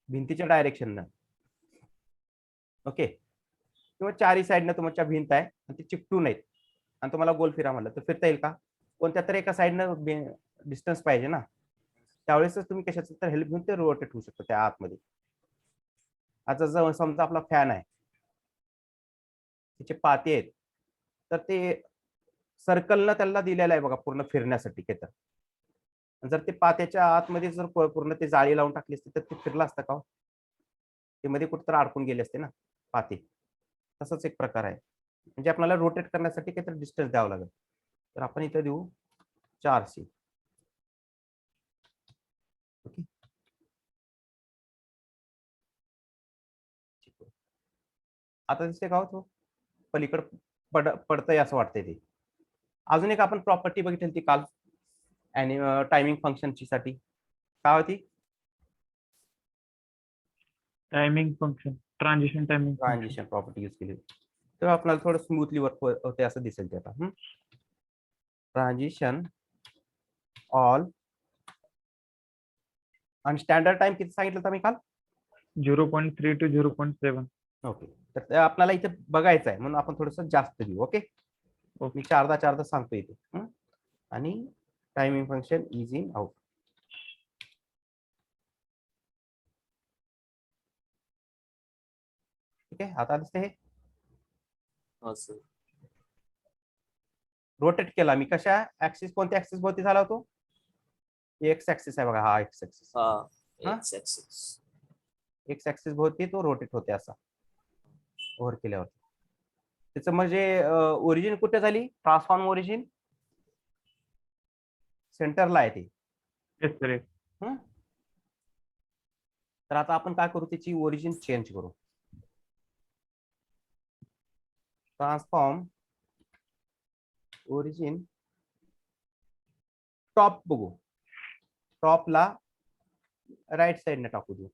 S1: भिंतीच्या डायरेक्शन न. ओके किंवा चारही साईडनं तुमच्या भिंत आहे आणि ती चिकटून आहेत आणि तुम्हाला गोल फिरा म्हणलं तर फिरता येईल का? कोणत्या तरी एका साईडनं डिस्टन्स पाहिजे ना त्यावेळेस तुम्ही कशाचं तर हेल्प घेऊन ते रोटेट होऊ शकतं त्या आतमध्ये. आता जर समजा आपला फॅन आहे त्याचे पाते आहेत तर ते सर्कलनं त्याला दिलेलं आहे बघा पूर्ण फिरण्यासाठी ते. तर जर ते पात्याच्या आतमध्ये जर पूर्ण ते जाळी लावून टाकली असते तर ते फिरलं असतं का? ते मध्ये कुठं तर अडकून गेले असते ना पाते. तसंच एक प्रकार आहे म्हणजे आपल्याला रोटेट करण्यासाठी काहीतरी डिस्टन्स द्यावं लागेल. तर आपण इथे देऊ 4C. ओके. आता दिसते का हो तो पलीकडे पडतंय असं वाटतंय ते. अजून एक आपण प्रॉपर्टी बघितली ती काल आणि टायमिंग फंक्शनची साठी काय होती?
S4: Timing function, transition timing
S1: transition property use केली तर आपल्याला थोडं स्मूथली वर्क होते असं दिसेल ते आता. ट्रान्झिशन ऑल आणि स्टँडर्ड टाइम किती सांगितलं होतं मी काल?
S4: 0.3 to 0.7.
S1: ओके. तर ते आपल्याला इथे बघायचं आहे म्हणून आपण थोडंसं जास्त घेऊ. ओके. मी चारदा सांगतो इथे. आणि timing function is in out. ठीक आहे. आता दिसते हे
S3: हो सर.
S1: रोटेट केला मी कशा ऍक्सिस, कोणत्या ऍक्सिस भोवती झाला होतो? एक्स ऍक्सिस आहे बघा, हा एक्स ऍक्सिस.
S3: हा,
S1: X
S3: एक्स
S1: एक्स ऍक्सिस भोवती तो रोटेट होते असा ओव्हर केल्यावर. त्याचं म्हणजे ओरिजिन कुठे झाली? ट्रान्सफॉर्म ओरिजिन सेंटरला आहे ते.
S4: Yes sir.
S1: तर आता आपण काय करू, त्याची ओरिजिन चेंज करू. ट्रान्सफॉर्म ओरिजिन टॉप बघू, टॉपला राईट साइडने टाकू देऊ.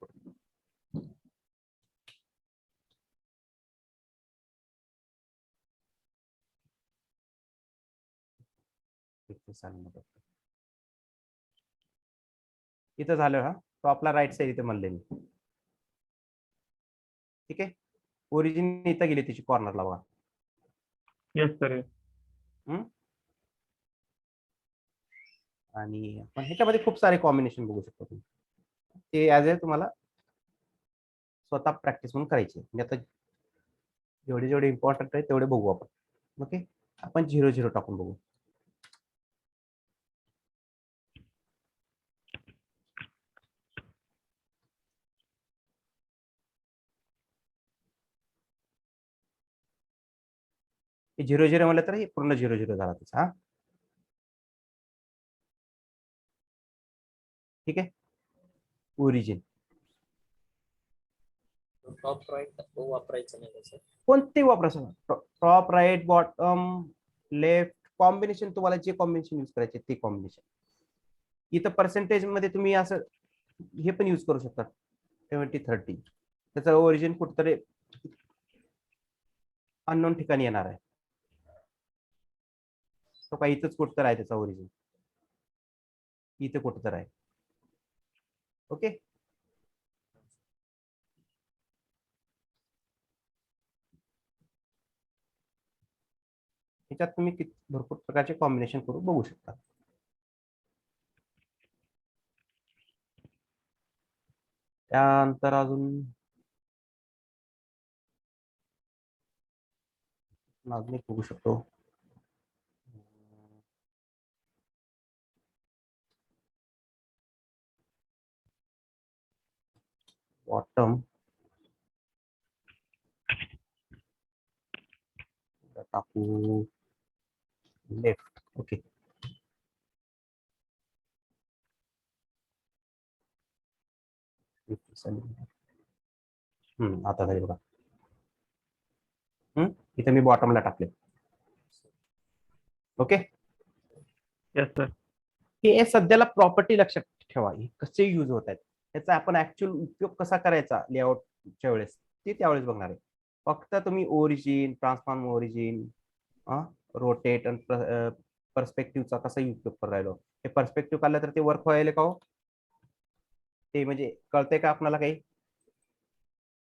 S1: इथं झालं. हा टॉपला राईट साइड इथे म्हणले मी. ठीक आहे. ओरिजिन इथं गेली तिची कॉर्नरला बघा.
S4: Yes sir.
S1: आणि आपण ह्याच्यामध्ये खूप सारे कॉम्बिनेशन बघू शकतो तुम्ही. ते ऍज ए तुम्हाला स्वतः प्रॅक्टिस म्हणून करायची. म्हणजे आता जेवढे जेवढे इम्पॉर्टंट आहे तेवढे बघू आपण. ओके. आपण 0-0 टाकून बघू. हे 0-0 म्हणलं तर हे पूर्ण 0-0 झाला त्याचा. हा ठीक आहे. ओरिजिन
S3: टॉप राईट वापरायचं नाही सर.
S1: कोणते वापरायचं? Top right bottom left combination, तुम्हाला जे कॉम्बिनेशन यूज करायचे ते कॉम्बिनेशन. इथं पर्सेंटेज मध्ये तुम्ही असं हे पण यूज करू शकता 70-30. त्याचं ओरिजिन कुठतरी अननोन ठिकाणी येणार आहे. तो काही इथंच कुठतर आहे त्याचा ओरिजिन, इथे कुठतर आहे. ओके. ह्याच्यात तुम्ही भरपूर प्रकारचे कॉम्बिनेशन करून बघू शकता. त्यानंतर अजून एक बघू शकतो. बॉटम टाकू लेफ्ट. ओके. आता झाली बघा. इथे मी बॉटमला टाकले. ओके.
S4: Yes sir.
S1: हे सध्याला प्रॉपर्टी लक्षात ठेवा, हे कसे यूज होत आहेत, याचा आपण ऍक्च्युअल उपयोग कसा करायचा लेआउटच्या वेळेस ते त्यावेळेस बघणार आहे. फक्त तुम्ही ओरिजिन, ट्रान्सफॉर्म ओरिजिन, रोटेट आणि पर्स्पेक्टिव्हचा कसा उपयोग करू राहिलो. हे पर्स्पेक्टिव्ह काढलं तर ते वर्क व्हायला का हो? ते म्हणजे कळतंय का आपल्याला काही?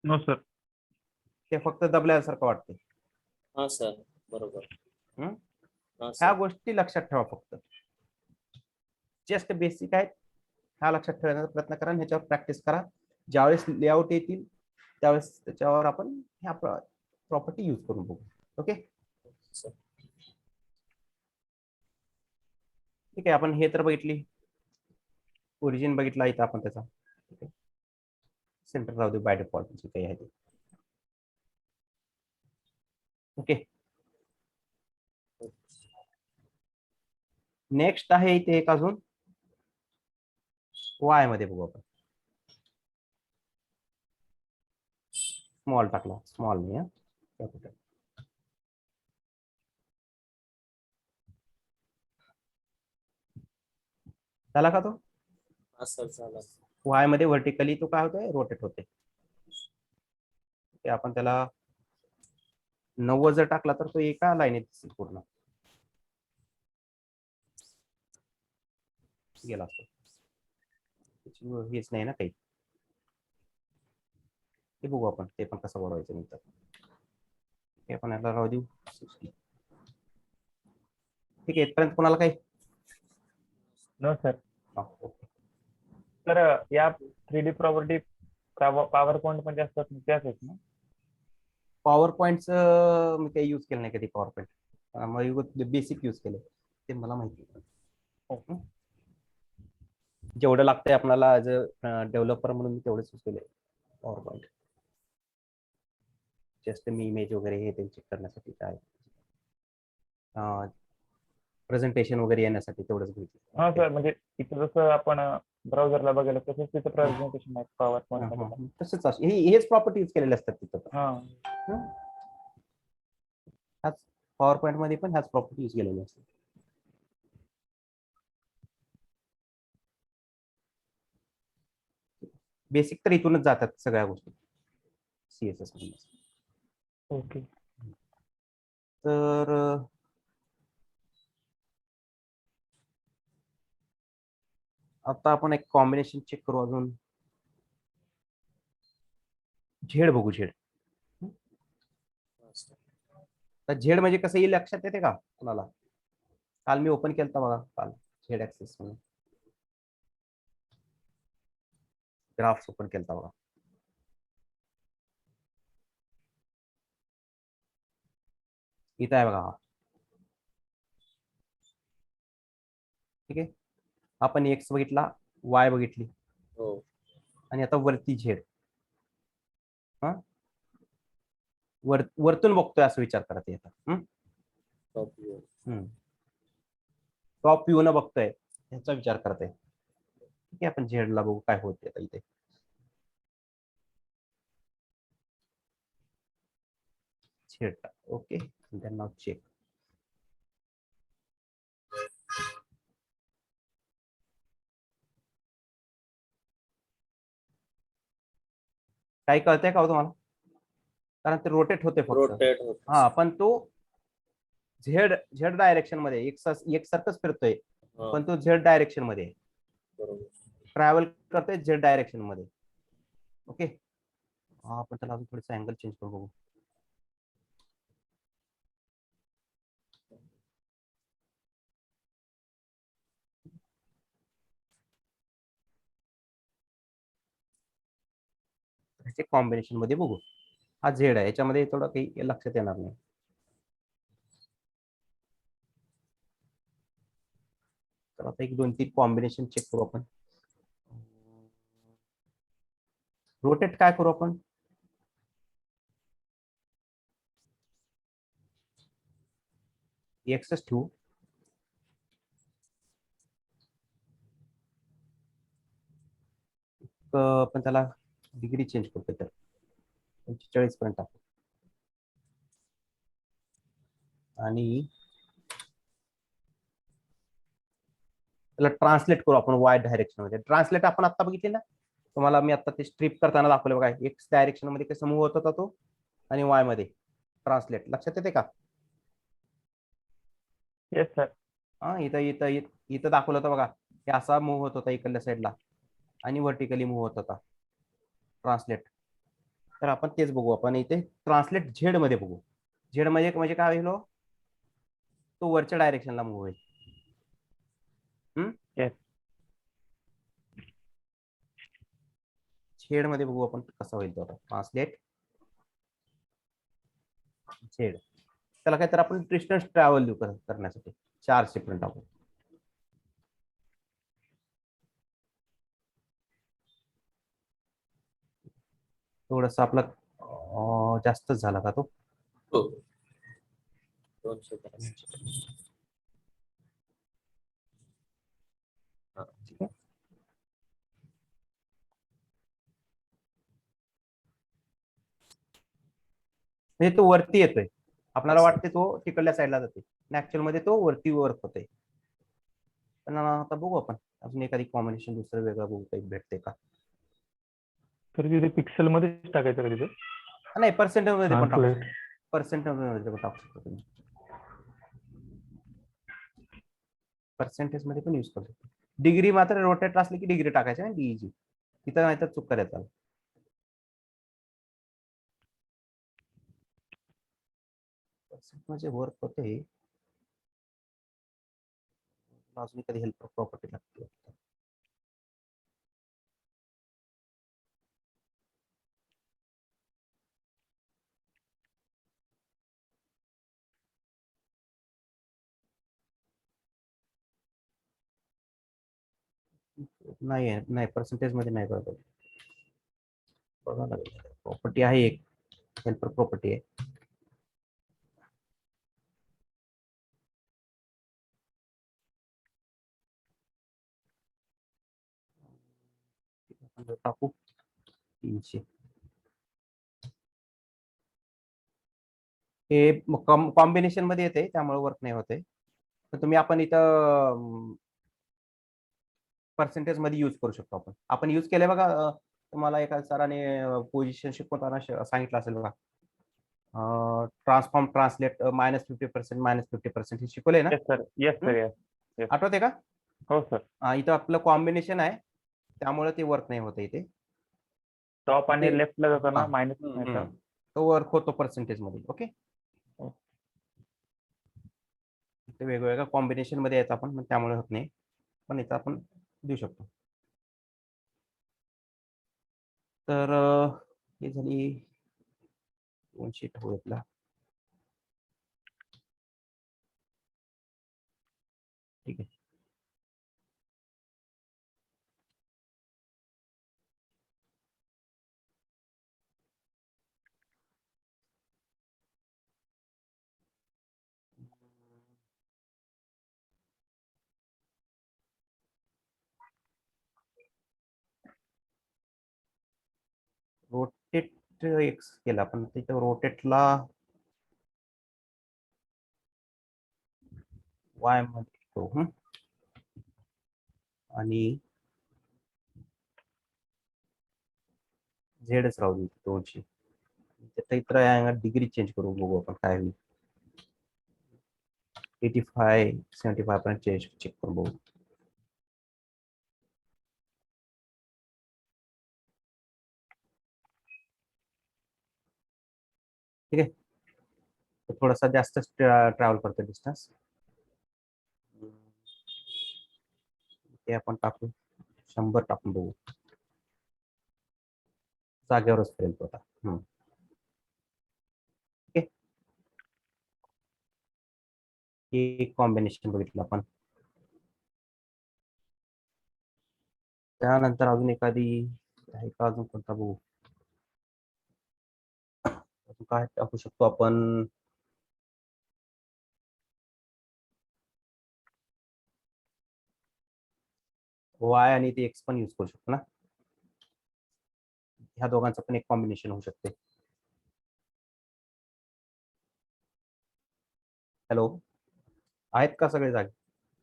S4: No sir.
S1: ते फक्त दबल्यासारखं वाटते.
S3: हा सर बरोबर.
S1: ह्या गोष्टी लक्षात ठेवा. फक्त जस्ट बेसिक आहेत, ह्या लक्षात ठेवण्याचा प्रयत्न करा. ह्याच्यावर प्रॅक्टिस करा. ज्यावेळेस लेआउट येतील त्यावेळेस त्याच्यावर आपण ह्या प्रॉपर्टी यूज करून बघू. ओके. ठीक आहे. आपण हे तर बघितली, ओरिजिन बघितला इथं आपण त्याचा. सेंटर राहू दे बाय डिफॉल्ट जे काही आहे ते. ओके. नेक्स्ट आहे इथे एक अजून वाय मध्ये बघू आपण. स्मॉल टाकला, स्मॉल नाही हा, कॅपिटल. झाला का तो?
S3: असं झालं.
S1: वाय मध्ये व्हर्टिकली तो काय होतोय, रोटेट होते. ते आपण त्याला 90 जर टाकला तर तो एका लाईनीत दिसेल पूर्ण. गेला असतो, त्याची हेच नाही ना काही. ते बघू आपण, ते पण कसं वाढवायचं नंतर. हे आपण याला राहू देऊ 60. ठीक आहे, इथपर्यंत कोणाला काही?
S4: No sir.
S1: ओके.
S4: तर या 3D प्रॉपर्टी पॉवर पॉईंट मध्ये असतात ना, त्याच आहेत ना?
S1: पॉवर पॉईंटचं मी काही यूज केलं नाही कधी. पॉवर पॉईंट बेसिक यूज केले, ते मला माहिती आहे. जेवढं लागतंय आपल्याला ऍज अ डेव्हलपर म्हणून मी तेवढंच यूज केले पॉवर पॉईंट. जस्ट मी इमेज वगैरे हे ते चेक करण्यासाठी काय प्रेझेंटेशन वगैरे येण्यासाठी तेवढंच घेतलं.
S4: हा सर, म्हणजे इथं जसं आपण ब्राउझरला बघायला तसंच तिथं प्रेझेंटेशन आहे पॉवर पॉईंट मध्ये.
S1: तसंच असं हेच प्रॉपर्टी यूज केलेले असतात तिथं पण.
S4: हा.
S1: ह्याच पॉवर पॉईंट मध्ये पण ह्याच प्रॉपर्टी यूज केलेल्या असतात. बेसिक तर इथूनच जातात सगळ्या गोष्टी सीएसएस मध्ये.
S4: ओके.
S1: तर आता आपण एक कॉम्बिनेशन चेक करू अजून. झेड बघू, झेड. तर झेड म्हणजे कसं येईल लक्षात येते का तुम्हाला? काल मी ओपन केलं बघा, काल झेड ऍक्सेस म्हणून ग्राफ्स ओपन केलता बघा. इथं आहे बघा हा. ठीक आहे, आपण एक्स बघितला, वाय बघितली,
S3: हो.
S1: आणि आता वरती झेड. हा, वरतून बघतोय असं विचार करत येतात.
S3: Top view.
S1: टॉप व्ह्यू न बघतोय ह्याचा विचार करत आहे. ठीक आहे, आपण झेडला बघू काय होते आता इथे. झेड ओके, नाव चेक. काही कळतंय का हो तुम्हाला? कारण ते रोटेट होते फक्त.
S3: रोटेट होत.
S1: हा, पण तो झेड झेड डायरेक्शन मध्ये एकसारखंच फिरतोय, पण तो झेड डायरेक्शन मध्ये
S3: बरोबर.
S1: ट्रॅव्हल करतोय झेड डायरेक्शन मध्ये. ओके, हा, आपण त्याला अजून थोडंसं अँगल चेंज करू बघू. ह्याचे कॉम्बिनेशन मध्ये बघू. हा झेड आहे, याच्यामध्ये थोडं काही लक्षात येणार नाही. तर आता एक 2-3 कॉम्बिनेशन चेक करू आपण. रोटेट काय करू आपण? एक्सच ठेवू. पण त्याला डिग्री चेंज करतो, तर 45 पर्यंत टाकू. आणि त्याला ट्रान्सलेट करू आपण वाय डायरेक्शन मध्ये. ट्रान्सलेट आपण आता बघितले ना, तुम्हाला मी आता ते स्ट्रिप करताना दाखवले बघा. एक्स डायरेक्शन मध्ये कसं मूव्ह होत होता तो, आणि वाय मध्ये ट्रान्सलेट. लक्षात येते का?
S4: Yes sir.
S1: हा, इथं इथं इथं दाखवलं होतं बघा, हे असा मूव्ह होत होता इकडल्या साईडला, आणि व्हर्टिकली मूव्ह होत होता ट्रान्सलेट. तर आपण तेच बघू. आपण इथे ट्रान्सलेट झेड मध्ये बघू. झेड म्हणजे काय होईल, तो वरच्या डायरेक्शनला मूव्ह होईल.
S4: येस.
S1: झेड मध्ये बघू आपण कसं होईल तो. ट्रान्सलेट झेड, त्याला काहीतरी आपण डिस्टन्स ट्रॅव्हल देऊ करण्यासाठी 4 सेपरेट टाकू. थोडस आपलं जास्तच झाला का तो?
S3: हो. 200.
S1: म्हणजे तो वरती येतोय, आपल्याला वाटते तो तिकडल्या साईडला जाते, ऍक्च्युअल मध्ये तो वरती वर्क होतोय. पण आता बघू आपण अजून एखादी कॉम्बिनेशन दुसरं वेगळं बघू काही भेटते का.
S4: तर तिथे पिक्सल मध्येच टाकायचं का तिथे
S1: नाही, पर्सेंटेज मध्ये पण टाकू
S4: ट्रान्सलेट?
S1: पर्सेंटेज मध्ये पण टाकू शकतो तुम्ही, पर्सेंटेज मध्ये पण यूज करू शकतो. डिग्री मात्र रोटेट असली की डिग्री टाकायची ना, डीईजी तिथं नाही तर चूक करायचं. पर्सेंट म्हणजे वर्क होते, अजून कधी हेल्प प्रॉपर्टी लागते. नाही पर्सेंटेज मध्ये नाही बरोबर, बघावं लागेल. प्रॉपर्टी आहे एक, हेल्पर प्रॉपर्टी आहे. टाकू 300. हे कॉम्बिनेशन मध्ये येते त्यामुळे वर्क नाही होते. तर तुम्ही आपण इथं पर्सेंटेज मध्ये यूज करू शकतो. आपण यूज केलंय बघा. तुम्हाला एका सराने पोझिशन शिकवताना सांगितलं असेल बघा, ट्रान्सफॉर्म ट्रान्सलेट -50% हे शिकवलंय ना.
S4: Yes sir yes.
S1: आठवते का?
S4: हो सर.
S1: इथं आपलं कॉम्बिनेशन आहे त्यामुळे ते वर्क नाही होते इथे.
S4: टॉप आणि लेफ्टला जाताना
S1: हा.
S4: मायनस नाही का?
S1: तो वर्क होतो पर्सेंटेज मध्ये. ओके, वेगवेगळ्या कॉम्बिनेशन मध्ये येतं आपण, मग त्यामुळे होत नाही, पण इथं आपण देऊ शकतो. तर हे झाली 2 शीट होतला. ठीक आहे. रोटेट एक्स केला पण तिथं रोटेटला वाय मध्ये येतो, आणि झेडच राहू दे 200. इतर डिग्री चेंज करू, बघू आपण काय होईल. 85 75 पर्यंत चेक करून बघू. ठीक आहे, तो थोडासा जास्त ट्रॅव्हल करतो डिस्टन्स. ते आपण टाकू 100 टाकून बघू, जागेवरच फिरेल तो आता. ठीक आहे, एक कॉम्बिनेशन बघितलं आपण. त्यानंतर अजून एखादी आहे का, अजून कोणता बघू. अजून काय टाकू शकतो आपण. वाय आणि ते एक्स पण यूज करू शकतो ना, ह्या दोघांचं पण एक कॉम्बिनेशन होऊ शकते. हॅलो, आहेत का सगळे जागे?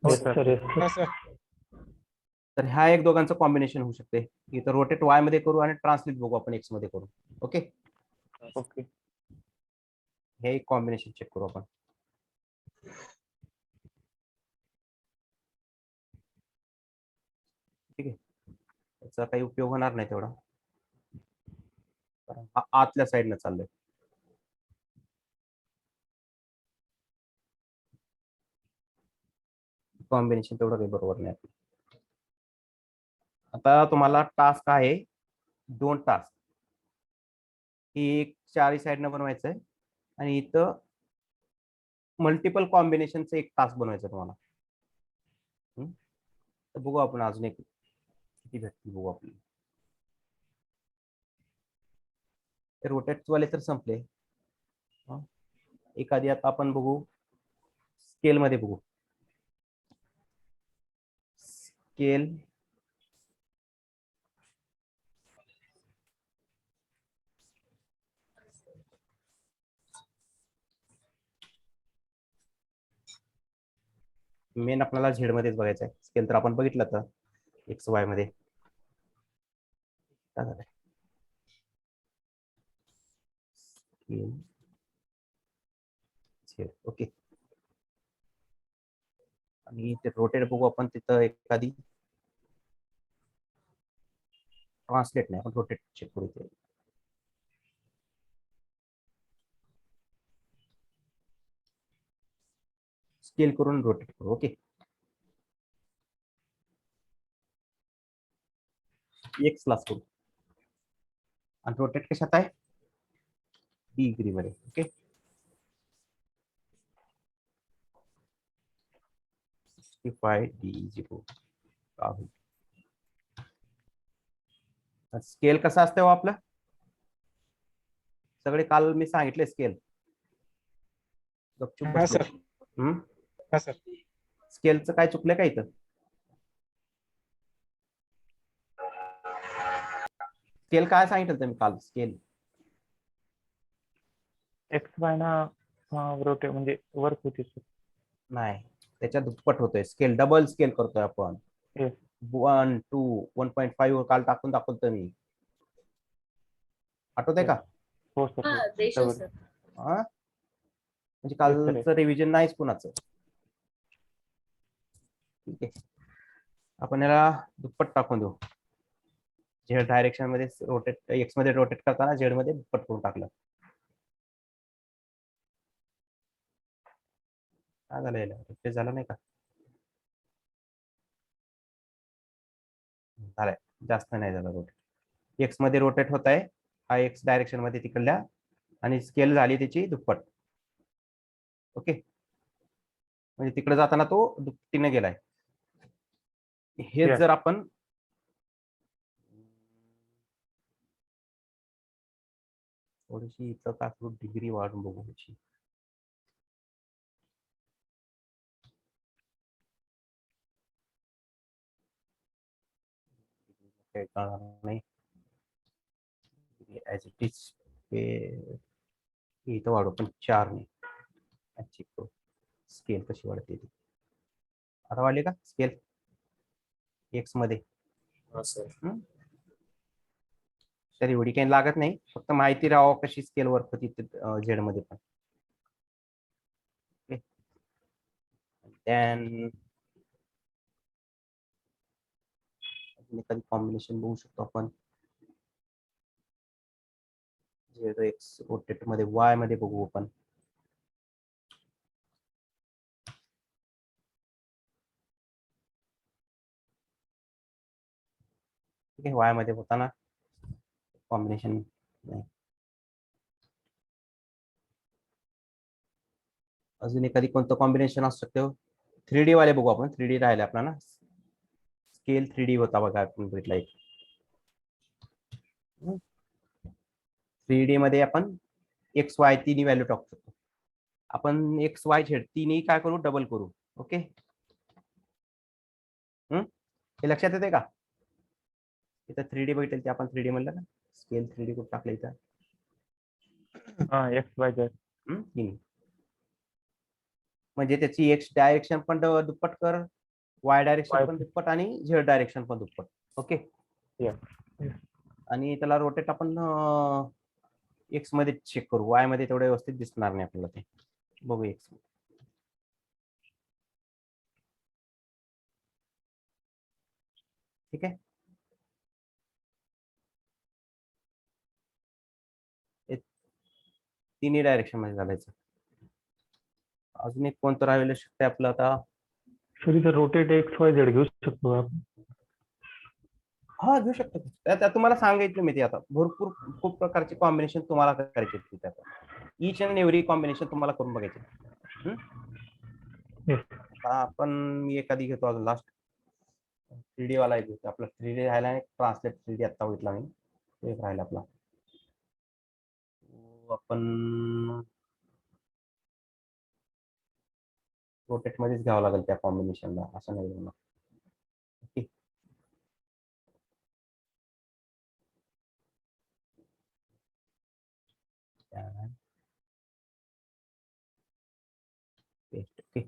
S4: Yes, sir.
S2: हा सर.
S1: तर ह्या एक दोघांचं कॉम्बिनेशन होऊ शकते. इथं रोटेट वाय मध्ये करू आणि ट्रान्सलेट बघू आपण एक्स मध्ये करू. Okay,
S4: okay.
S1: हे एक कॉम्बिनेशन चेक करू आपण. ठीक आहे, त्याचा काही उपयोग होणार नाही तेवढा, कारण हा आतल्या साईडनं चाललंय. कॉम्बिनेशन तेवढं काही बरोबर नाही. आता तुम्हाला टास्क आहे 2 टास्क. ही एक चारही साईडनं बनवायचं आहे आणि इथं मल्टिपल कॉम्बिनेशनचं एक टास्क बनवायचं तुम्हाला. तर बघू आपण अजून एक किती भेटतील बघू आपल्याला. रोटेट वाले तर संपले. एखादी आता आपण बघू, स्केल मध्ये बघू. स्केल मेन आपल्याला झेड मध्येच बघायचं आहे. स्केल तर आपण बघितलं तर एक्स वाय मध्ये काय झालंय. ओके. आणि ते रोटेट बघू आपण तिथं एखादी ट्रान्सलेट नाही आपण रोटेट चेक करू इथे. स्केल करून रोटेट करू. ओके. एक्स क्लास करू आणि रोटेट कशात आहे डिग्री मध्ये. ओके. 65 D0 स्केल कसा असतो आपला सगळे काल मी सांगितले स्केल गपचूप
S2: हा सर.
S1: बसलो.
S2: हा सर.
S1: स्केलचं काय चुकलं का इथं. स्केल काय सांगितलं तुम्ही काल स्केल
S4: एक्स वाय ना रोटे म्हणजे वर्क होती सर.
S1: नाही त्याच्या दुप्पट होतोय स्केल डबल स्केल करतोय आपण.
S4: Yes.
S1: 1 2 1.5 काल टाकून दाखवतो मी आठवतंय का.
S4: हो सर.
S6: हा रेशो सर.
S1: हा म्हणजे
S4: Yes, sir.
S1: कालचं रिव्हिजन नाहीच कुणाचं. ठीक आहे आपण याला दुप्पट टाकून देऊ. झेड डायरेक्शन मध्ये रोटेट एक्स मध्ये रोटेट करताना झेड मध्ये दुप्पट करून टाकलं. काय झालं याला रिफ्रेश झालं नाही का. झालंय जास्त नाही झालं रोटेट. एक्स मध्ये रोटेट होत आहे हा एक्स डायरेक्शन मध्ये तिकडल्या आणि स्केल झाली त्याची दुप्पट. ओके म्हणजे तिकडे जाताना तो दुपटीने गेलाय. हे
S4: Yes.
S1: जर आपण थोडीशी इथं का डिग्री वाढून बघू ह्याची. काही कळणार नाही ऍज इट इज इथं वाढू पण 4 ने चेक करू स्केल कशी वाढते ती. आता वाढली का स्केल एक्स मध्ये.
S3: हा सर.
S1: तर एवढी काही लागत नाही फक्त माहिती राहावं कशी स्केल वर्क होती झेड मध्ये पण. देन एखादी कॉम्बिनेशन बघू शकतो आपण. झेड एक्स रोटेट मध्ये वाय मध्ये बघू आपण. ठीक आहे वाय मध्ये होताना कॉम्बिनेशन नाही. अजून एखादी कोणतं कॉम्बिनेशन असू शकतं. 3D वाले बघू आपण. 3D राहिले आपल्याला स्केल 3D होता बघा आपण भेटला एक. 3D मध्ये आपण एक्स वाय तिन्ही व्हॅल्यू टाकू शकतो. आपण एक्स वाय झेड तिन्ही काय करू डबल करू. ओके हे लक्षात येते का. इथं 3D बघितलं ते आपण 3D म्हणलं ना स्केल 3D कुठं टाकलं इथं.
S4: X Y Z.
S1: तिन्ही म्हणजे त्याची एक्स डायरेक्शन पण दुप्पट कर वाय डायरेक्शन पण दुप्पट आणि झेड डायरेक्शन पण दुप्पट. ओके आणि त्याला रोटेट आपण एक्स मध्ये चेक करू वाय मध्ये तेवढं व्यवस्थित दिसणार नाही आपल्याला ते. बघू एक्स ठीक आहे. तिन्ही डायरेक्शन मध्ये घालायचं. अजून एक कोणतं राहिलं शकते आपलं आता.
S4: सर इथं रोटेट एक्स वाय झेड घेऊ शकतो आपण.
S1: हा घेऊ शकतो त्यात तुम्हाला सांगितलं मी ते आता भरपूर खूप प्रकारचे कॉम्बिनेशन तुम्हाला करायचे त्यात. इच अँड एव्हरी कॉम्बिनेशन तुम्हाला करून बघायचे. आता आपण मी एखादी घेतो अजून लास्ट 3D वाला एक घेतो. आपला 3D राहिला ट्रान्सलेट 3D आता बघितला मी तो एक राहिला आपला. आपण रोटेट मध्येच घ्यावं लागेल त्या कॉम्बिनेशनला असं नाही होणार. Okay okay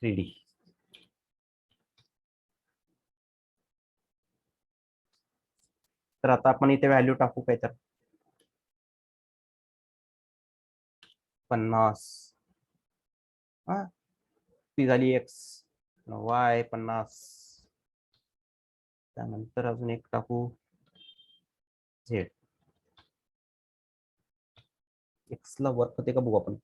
S1: 3D. तर आता आपण इथे व्हॅल्यू टाकू काय तर 50. हा ती झाली x, y 50. त्यानंतर अजून एक टाकू z. x ला वर्क होते का बघू आपण.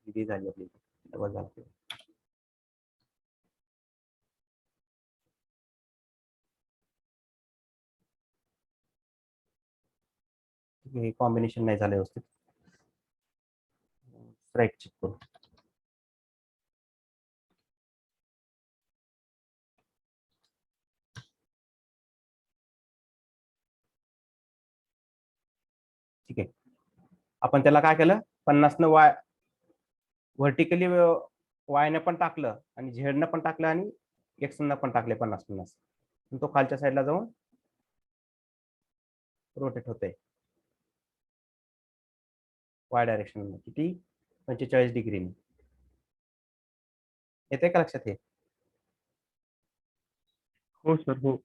S1: किती झाली आपली डबल झाली. हे कॉम्बिनेशन नाही झालं व्यवस्थित. राईट चेक करू. ठीक आहे. आपण त्याला काय केलं 50 न y व्हर्टिकली y ने पण टाकलं आणि z न पण टाकलं आणि x न पण टाकले 50-50. तो खालच्या साईडला जाऊन रोटेट होते y डायरेक्शन मध्ये. किती 45 डिग्रीने. येते का लक्षात? हे
S4: हो सर हो.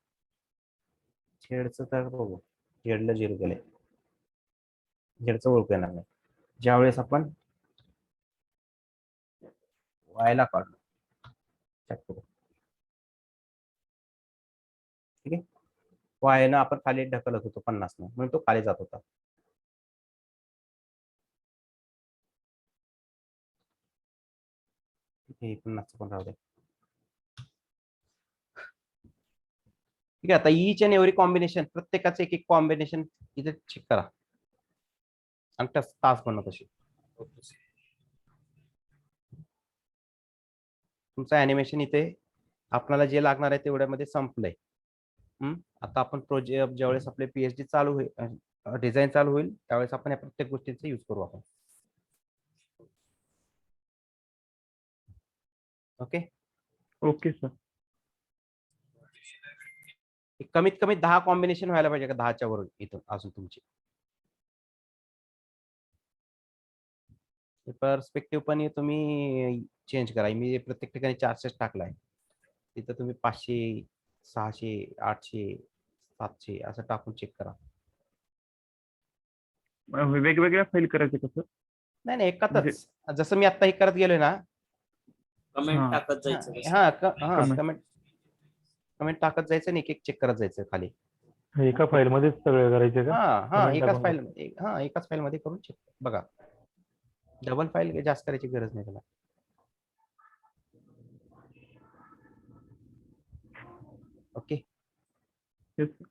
S1: झेडचं तर बघू. झेडला 0 केलंय. झेडचं ओळखू येणार नाही ज्यावेळेस आपण वायला काढलो. चेक करू. ठीक आहे. वायनं आपण खाली ढकलत होतो 50 न म्हणून तो खाली जात होता. हे 50 पण राहू दे. ठीक आहे. आता ईच अँड एव्हरी कॉम्बिनेशन प्रत्येकाचं एक एक कॉम्बिनेशन इथे चेक करा आणि तास बनवत अशी. तुमचं अॅनिमेशन इथे आपल्याला जे लागणार आहे तेवढ्यामध्ये संपलंय. आता आपण प्रोजेक्ट ज्यावेळेस आपले PhD चालू होईल, डिझाईन चालू होईल त्यावेळेस आपण या प्रत्येक गोष्टींचा यूज करू आपण. Okay
S4: okay sir.
S1: कमीत कमी 10 कॉम्बिनेशन व्हायला पाहिजे का 10च्या वरून इथून अजून तुमची. पर्स्पेक्टिव्ह पण तुम्ही चेंज करा. मी प्रत्येक ठिकाणी 400 टाकलाय. तिथं तुम्ही 500, 600, 800, 700 असं टाकून चेक करा.
S4: वेगवेगळ्या फाईल करायचे कसं?
S1: नाही नाही एकातच. जसं मी आता हे करत गेलोय ना.
S3: कमेंट
S4: हा.
S3: टाकत जायचं कसं?
S1: हा
S4: Comment.
S1: कमेंट टाकत जायचं आणि एक एक चेक करत जायचं खाली.
S8: एका फाईल मध्येच सगळे करायचे का? Comment
S1: एकाच
S8: टाकून
S1: फाईल एकाच फाईल मध्ये करून चेक बघा. डबल फाईल जास्त करायची गरज नाही त्याला. ओके.
S4: Yes, sir.